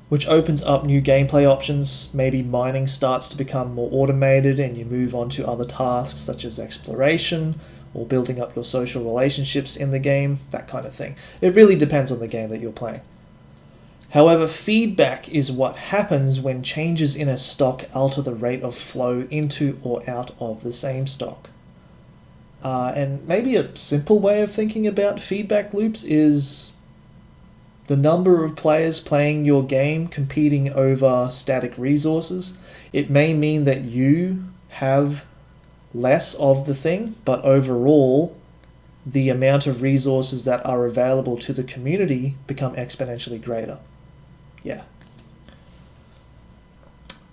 which opens up new gameplay options. Maybe mining starts to become more automated and you move on to other tasks such as exploration or building up your social relationships in the game, that kind of thing. It really depends on the game that you're playing. However, feedback is what happens when changes in a stock alter the rate of flow into or out of the same stock. And maybe a simple way of thinking about feedback loops is the number of players playing your game competing over static resources. It may mean that you have less of the thing, but overall the amount of resources that are available to the community become exponentially greater. Yeah.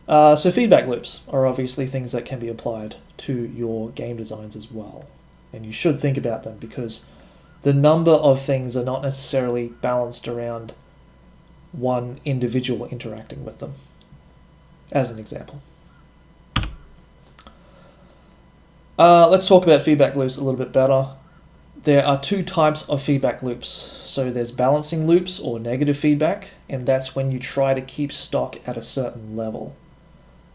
So feedback loops are obviously things that can be applied to your game designs as well. And you should think about them because the number of things are not necessarily balanced around one individual interacting with them, as an example. Let's talk about feedback loops a little bit better. There are two types of feedback loops. So there's balancing loops or negative feedback, and that's when you try to keep stock at a certain level,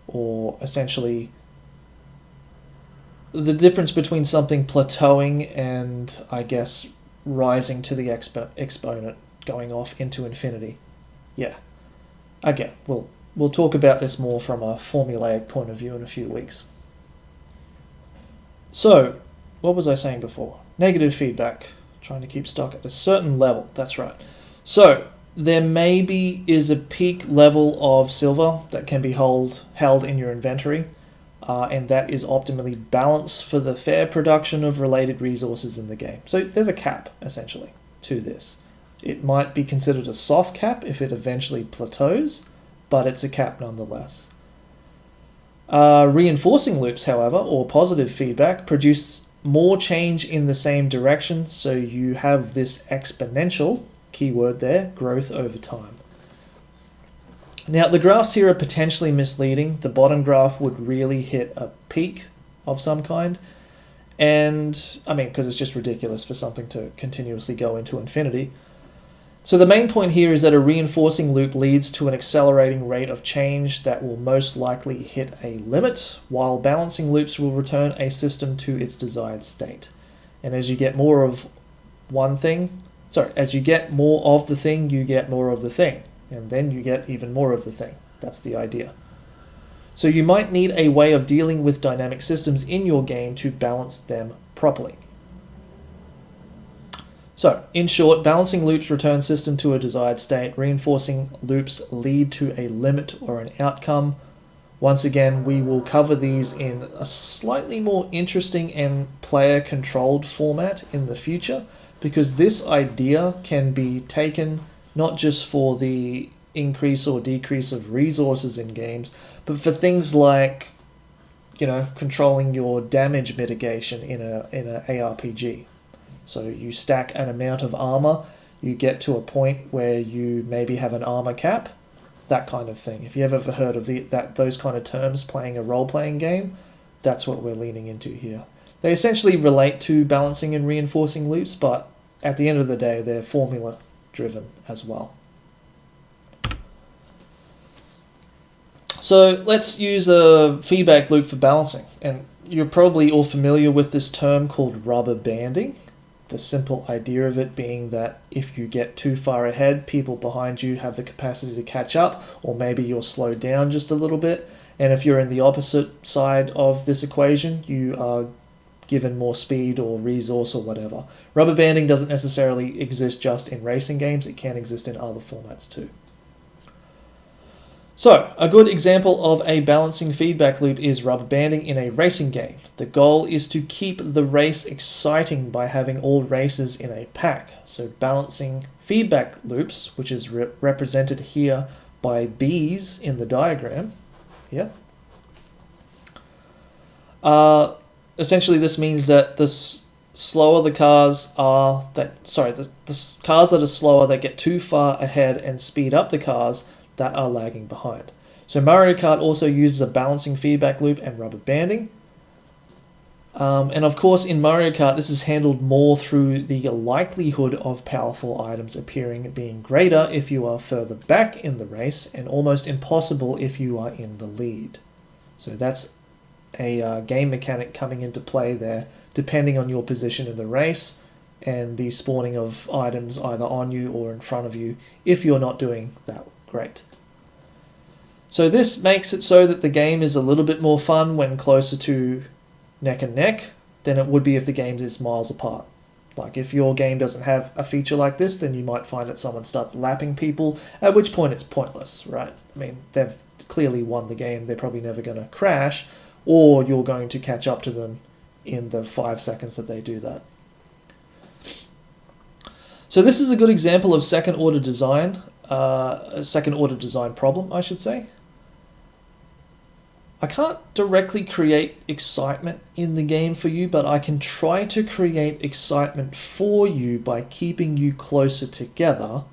or essentially the difference between something plateauing and, I guess, rising to the exponent, going off into infinity. Yeah. Again, we'll talk about this more from a formulaic point of view in a few weeks. So, what was I saying before? Negative feedback, trying to keep stock at a certain level. That's right. So, there maybe is a peak level of silver that can be held in your inventory, and that is optimally balanced for the fair production of related resources in the game. So there's a cap, essentially, to this. It might be considered a soft cap if it eventually plateaus, but it's a cap nonetheless. Reinforcing loops, however, or positive feedback, produce more change in the same direction, so you have this exponential, keyword there, growth over time. Now, the graphs here are potentially misleading. The bottom graph would really hit a peak of some kind, and, I mean, because it's just ridiculous for something to continuously go into infinity. So the main point here is that a reinforcing loop leads to an accelerating rate of change that will most likely hit a limit, while balancing loops will return a system to its desired state. And as you get more of as you get more of the thing, you get more of the thing. And then you get even more of the thing. That's the idea. So you might need a way of dealing with dynamic systems in your game to balance them properly. So, in short, balancing loops return system to a desired state. Reinforcing loops lead to a limit or an outcome. Once again, we will cover these in a slightly more interesting and player-controlled format in the future, because this idea can be taken not just for the increase or decrease of resources in games, but for things like, controlling your damage mitigation in a ARPG. So you stack an amount of armor, you get to a point where you maybe have an armor cap, that kind of thing. If you've ever heard of those kind of terms playing a role-playing game, that's what we're leaning into here. They essentially relate to balancing and reinforcing loops, but at the end of the day, they're formula-driven as well. So let's use a feedback loop for balancing. And you're probably all familiar with this term called rubber banding. The simple idea of it being that if you get too far ahead, people behind you have the capacity to catch up, or maybe you're slowed down just a little bit. And if you're in the opposite side of this equation, you are given more speed or resource or whatever. Rubber banding doesn't necessarily exist just in racing games, it can exist in other formats too. So, a good example of a balancing feedback loop is rubber banding in a racing game. The goal is to keep the race exciting by having all racers in a pack. So balancing feedback loops, which is represented here by bees in the diagram, here. Essentially this means that the slower the cars are, the cars that are slower, that get too far ahead and speed up the cars that are lagging behind. So Mario Kart also uses a balancing feedback loop and rubber banding. And of course in Mario Kart this is handled more through the likelihood of powerful items appearing being greater if you are further back in the race and almost impossible if you are in the lead. So that's a game mechanic coming into play there, depending on your position in the race and the spawning of items either on you or in front of you if you're not doing that great. So this makes it so that the game is a little bit more fun when closer to neck and neck than it would be if the game is miles apart. Like if your game doesn't have a feature like this, then you might find that someone starts lapping people, at which point it's pointless, right? I mean, they've clearly won the game, they're probably never going to crash, or you're going to catch up to them in the 5 seconds that they do that. So this is a good example of second order design, a second order design problem, I should say. I can't directly create excitement in the game for you, but I can try to create excitement for you by keeping you closer together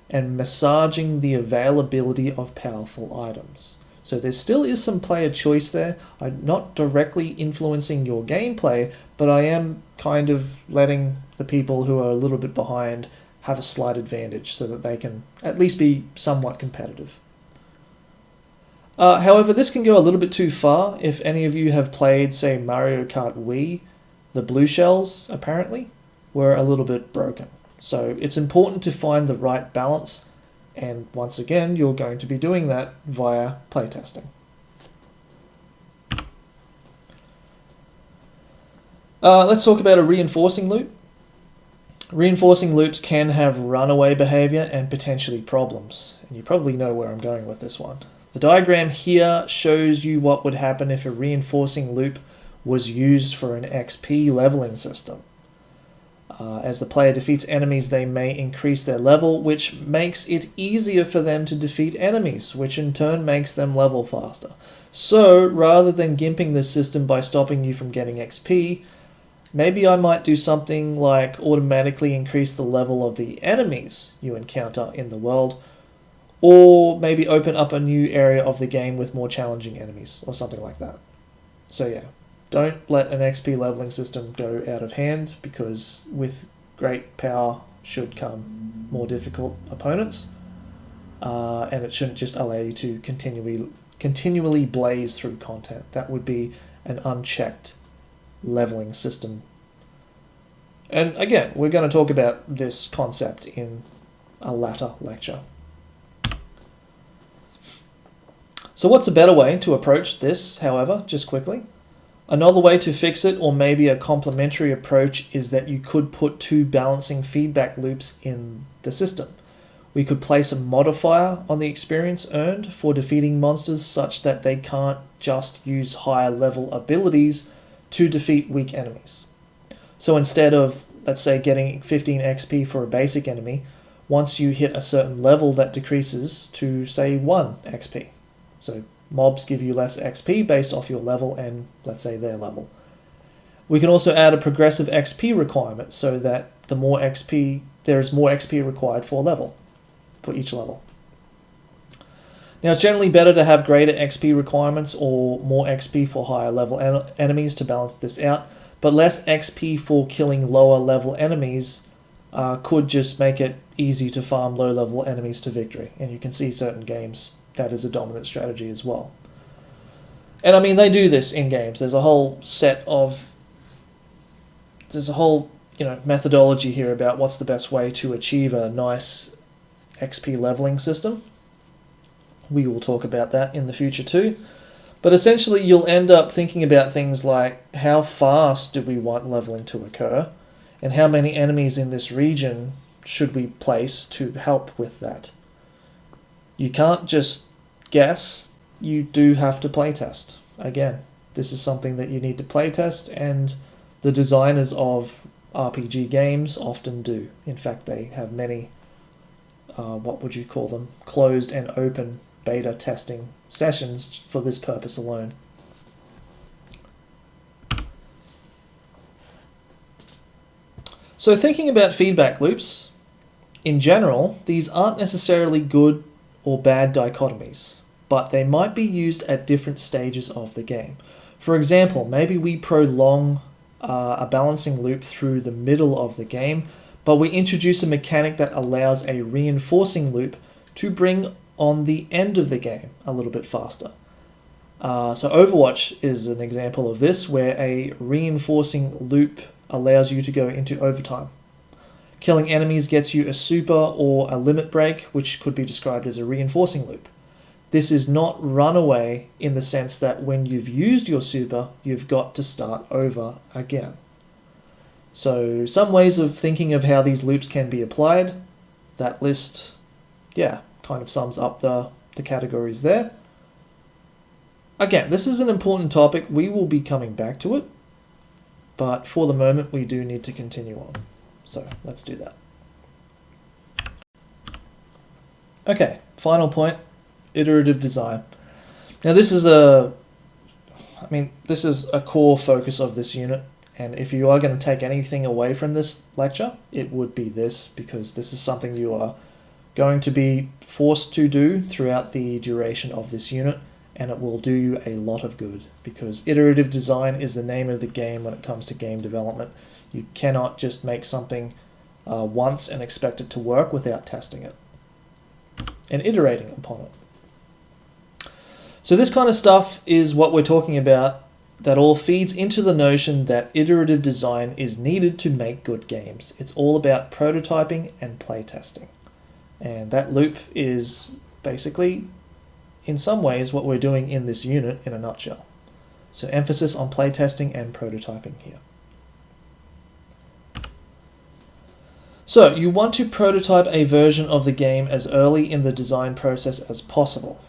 and massaging the availability of powerful items. So there still is some player choice there. I'm not directly influencing your gameplay, but I am kind of letting the people who are a little bit behind have a slight advantage so that they can at least be somewhat competitive. However, this can go a little bit too far. If any of you have played, say, Mario Kart Wii, the blue shells, apparently, were a little bit broken. So it's important to find the right balance, and once again, you're going to be doing that via playtesting. Let's talk about a reinforcing loop. Reinforcing loops can have runaway behavior and potentially problems, and you probably know where I'm going with this one. The diagram here shows you what would happen if a reinforcing loop was used for an XP leveling system. As the player defeats enemies, they may increase their level, which makes it easier for them to defeat enemies, which in turn makes them level faster. So, rather than gimping the system by stopping you from getting XP, maybe I might do something like automatically increase the level of the enemies you encounter in the world, or maybe open up a new area of the game with more challenging enemies, or something like that. So yeah, don't let an XP leveling system go out of hand, because with great power should come more difficult opponents, and it shouldn't just allow you to continually blaze through content. That would be an unchecked leveling system. And again, we're going to talk about this concept in a later lecture. So what's a better way to approach this, however, just quickly? Another way to fix it, or maybe a complementary approach, is that you could put two balancing feedback loops in the system. We could place a modifier on the experience earned for defeating monsters such that they can't just use higher level abilities to defeat weak enemies. So instead of, let's say, getting 15 XP for a basic enemy, once you hit a certain level that decreases to, say, 1 XP. So mobs give you less XP based off your level and, let's say, their level. We can also add a progressive XP requirement so that the more XP, there is more XP required for each level. Now, it's generally better to have greater XP requirements or more XP for higher level enemies to balance this out, but less XP for killing lower level enemies could just make it easy to farm low level enemies to victory. And you can see certain games that is a dominant strategy as well. And I mean, they do this in games. There's a whole methodology here about what's the best way to achieve a nice XP leveling system. We will talk about that in the future too. But essentially, you'll end up thinking about things like how fast do we want leveling to occur, and how many enemies in this region should we place to help with that. You can't just guess, you do have to playtest. Again, this is something that you need to playtest, and the designers of RPG games often do. In fact, they have many, what would you call them, closed and open beta testing sessions for this purpose alone. So thinking about feedback loops, in general, these aren't necessarily good or bad dichotomies, but they might be used at different stages of the game. For example, maybe we prolong a balancing loop through the middle of the game, but we introduce a mechanic that allows a reinforcing loop to bring on the end of the game a little bit faster. So Overwatch is an example of this, where a reinforcing loop allows you to go into overtime. Killing enemies gets you a super or a limit break, which could be described as a reinforcing loop. This is not runaway in the sense that when you've used your super, you've got to start over again. So some ways of thinking of how these loops can be applied. That list, kind of sums up the categories there. Again, this is an important topic. We will be coming back to it, but for the moment, we do need to continue on. So let's do that. Okay, final point, iterative design. Now this is a core focus of this unit, and if you are going to take anything away from this lecture, it would be this, because this is something you are going to be forced to do throughout the duration of this unit, and it will do you a lot of good, because iterative design is the name of the game when it comes to game development. You cannot just make something once and expect it to work without testing it and iterating upon it. So this kind of stuff is what we're talking about, that all feeds into the notion that iterative design is needed to make good games. It's all about prototyping and playtesting. And that loop is basically, in some ways, what we're doing in this unit in a nutshell. So emphasis on playtesting and prototyping here. So you want to prototype a version of the game as early in the design process as possible.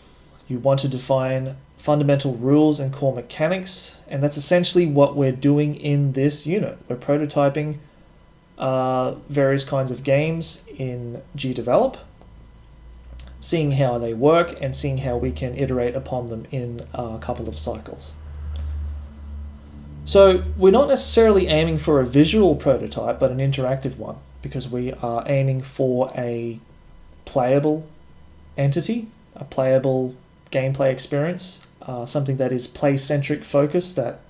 You want to define fundamental rules and core mechanics, and that's essentially what we're doing in this unit. We're prototyping various kinds of games in GDevelop, seeing how they work and seeing how we can iterate upon them in a couple of cycles. So we're not necessarily aiming for a visual prototype, but an interactive one, because we are aiming for a playable entity, a playable gameplay experience, something that is play-centric focused that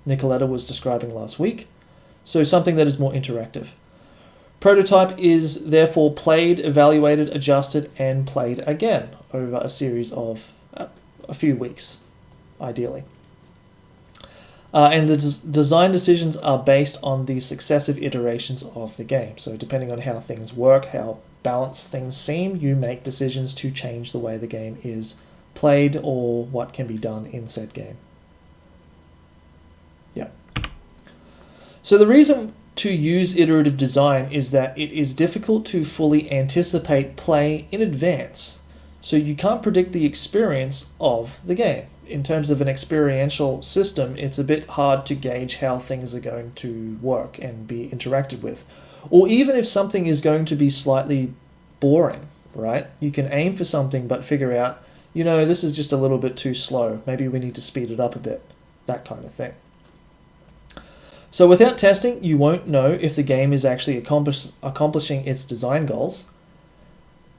Nicoletta was describing last week, so something that is more interactive. Prototype is therefore played, evaluated, adjusted, and played again over a series of a few weeks, ideally. And the design decisions are based on the successive iterations of the game. So depending on how things work, how balanced things seem, you make decisions to change the way the game is played or what can be done in said game. Yeah. So the reason to use iterative design is that it is difficult to fully anticipate play in advance. So you can't predict the experience of the game. In terms of an experiential system, it's a bit hard to gauge how things are going to work and be interacted with. Or even if something is going to be slightly boring, right? You can aim for something but figure out, this is just a little bit too slow. Maybe we need to speed it up a bit. That kind of thing. So without testing, you won't know if the game is actually accomplishing its design goals,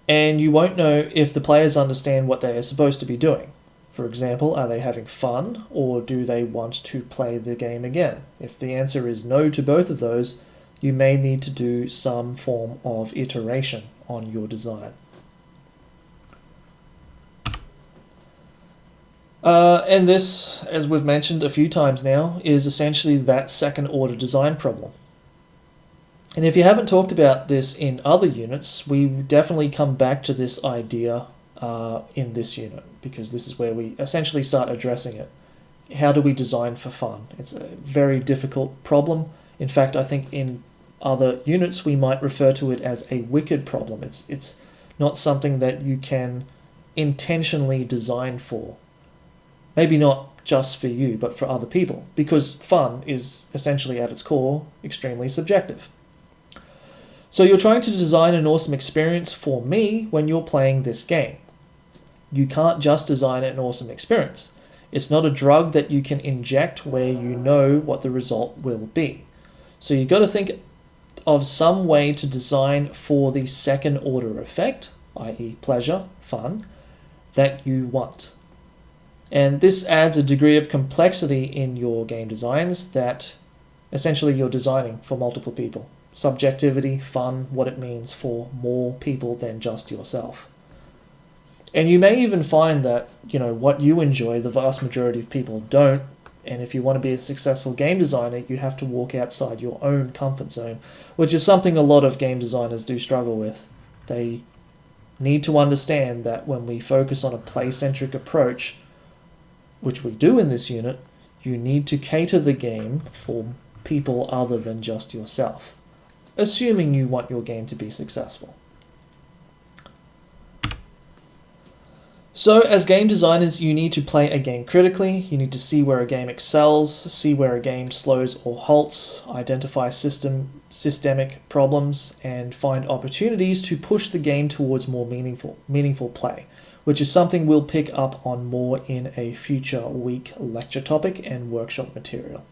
and you won't know if the players understand what they are supposed to be doing. For example, are they having fun, or do they want to play the game again? If the answer is no to both of those, you may need to do some form of iteration on your design. And this, as we've mentioned a few times now, is essentially that second-order design problem. And if you haven't talked about this in other units, we definitely come back to this idea in this unit, because this is where we essentially start addressing it. How do we design for fun? It's a very difficult problem. In fact, I think in other units we might refer to it as a wicked problem. It's not something that you can intentionally designed for. Maybe not just for you, but for other people, because fun is essentially at its core extremely subjective. So you're trying to design an awesome experience for me when you're playing this game. You can't just design an awesome experience. It's not a drug that you can inject where you know what the result will be. So you've got to think of some way to design for the second order effect, i.e. pleasure, fun, that you want. And this adds a degree of complexity in your game designs that essentially you're designing for multiple people. Subjectivity, fun, what it means for more people than just yourself. And you may even find that, what you enjoy, the vast majority of people don't. And if you want to be a successful game designer, you have to walk outside your own comfort zone, which is something a lot of game designers do struggle with. They need to understand that when we focus on a play-centric approach, which we do in this unit, you need to cater the game for people other than just yourself, assuming you want your game to be successful. So as game designers, you need to play a game critically. You need to see where a game excels, see where a game slows or halts, identify systemic problems, and find opportunities to push the game towards more meaningful play, which is something we'll pick up on more in a future week lecture topic and workshop material.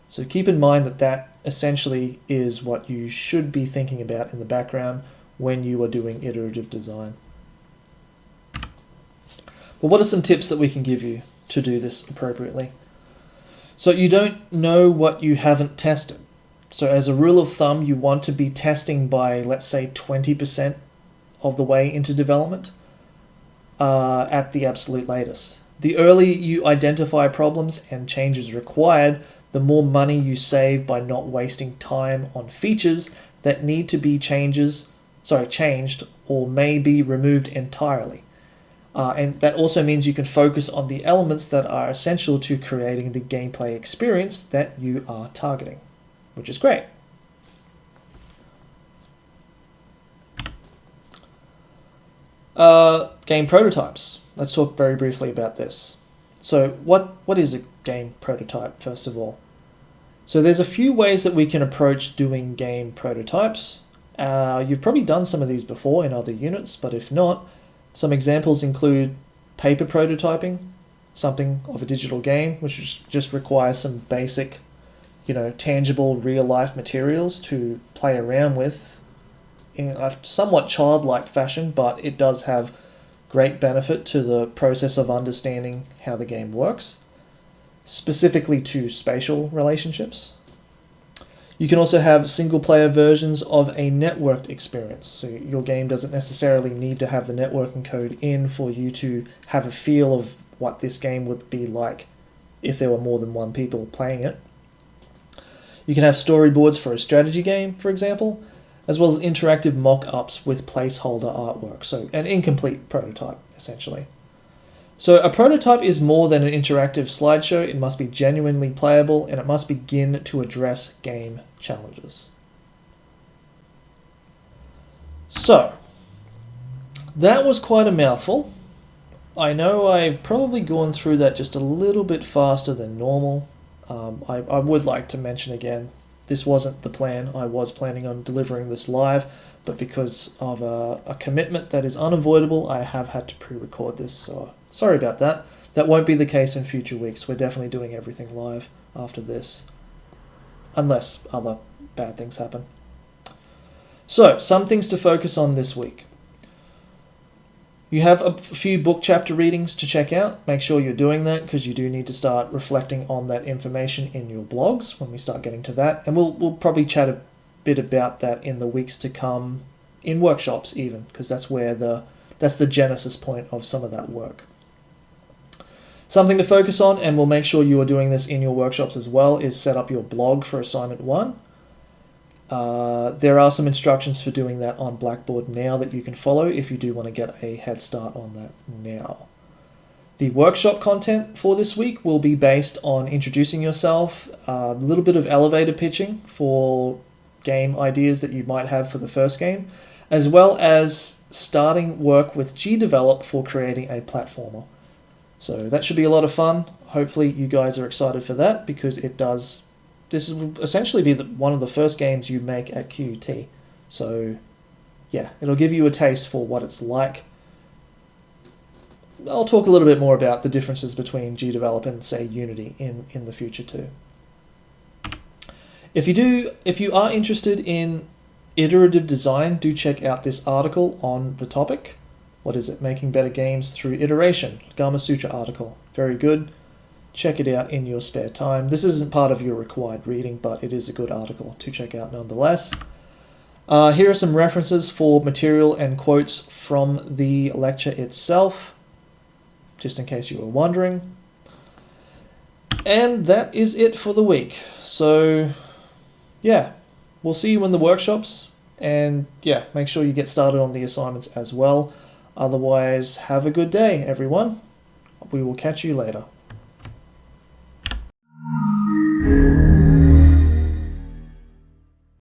So keep in mind that essentially is what you should be thinking about in the background when you are doing iterative design. But what are some tips that we can give you to do this appropriately? So you don't know what you haven't tested. So as a rule of thumb, you want to be testing by, let's say, 20% of the way into development at the absolute latest. The earlier you identify problems and changes required, the more money you save by not wasting time on features that need to be changed or may be removed entirely. And that also means you can focus on the elements that are essential to creating the gameplay experience that you are targeting, which is great. Game prototypes. Let's talk very briefly about this. So what is a game prototype, first of all? So there's a few ways that we can approach doing game prototypes. You've probably done some of these before in other units, but if not, some examples include paper prototyping, something of a digital game, which just requires some basic, tangible real-life materials to play around with in a somewhat childlike fashion, but it does have great benefit to the process of understanding how the game works, specifically to spatial relationships. You can also have single-player versions of a networked experience. So your game doesn't necessarily need to have the networking code in for you to have a feel of what this game would be like if there were more than one people playing it. You can have storyboards for a strategy game, for example, as well as interactive mock-ups with placeholder artwork. So an incomplete prototype, essentially. So a prototype is more than an interactive slideshow. It must be genuinely playable, and it must begin to address game challenges. So, that was quite a mouthful. I know I've probably gone through that just a little bit faster than normal. I would like to mention again, this wasn't the plan. I was planning on delivering this live, but because of a commitment that is unavoidable, I have had to pre-record this, so sorry about that. That won't be the case in future weeks. We're definitely doing everything live after this, unless other bad things happen. So, some things to focus on this week. You have a few book chapter readings to check out. Make sure you're doing that, because you do need to start reflecting on that information in your blogs when we start getting to that. And we'll probably chat a bit about that in the weeks to come, in workshops even, because that's the genesis point of some of that work. Something to focus on, and we'll make sure you are doing this in your workshops as well, is set up your blog for assignment 1. There are some instructions for doing that on Blackboard now that you can follow if you do want to get a head start on that now. The workshop content for this week will be based on introducing yourself, a little bit of elevator pitching for game ideas that you might have for the first game, as well as starting work with GDevelop for creating a platformer. So that should be a lot of fun. Hopefully you guys are excited for that, because this will essentially be one of the first games you make at QUT. So yeah, it'll give you a taste for what it's like. I'll talk a little bit more about the differences between GDevelop and, say, Unity in the future too. If you are interested in iterative design, do check out this article on the topic. What is it? Making better games through iteration. Gama Sutra article. Very good. Check it out in your spare time. This isn't part of your required reading, but it is a good article to check out nonetheless. Here are some references for material and quotes from the lecture itself, just in case you were wondering. And that is it for the week. So yeah, we'll see you in the workshops, and yeah, make sure you get started on the assignments as well. Otherwise, have a good day, everyone. We will catch you later.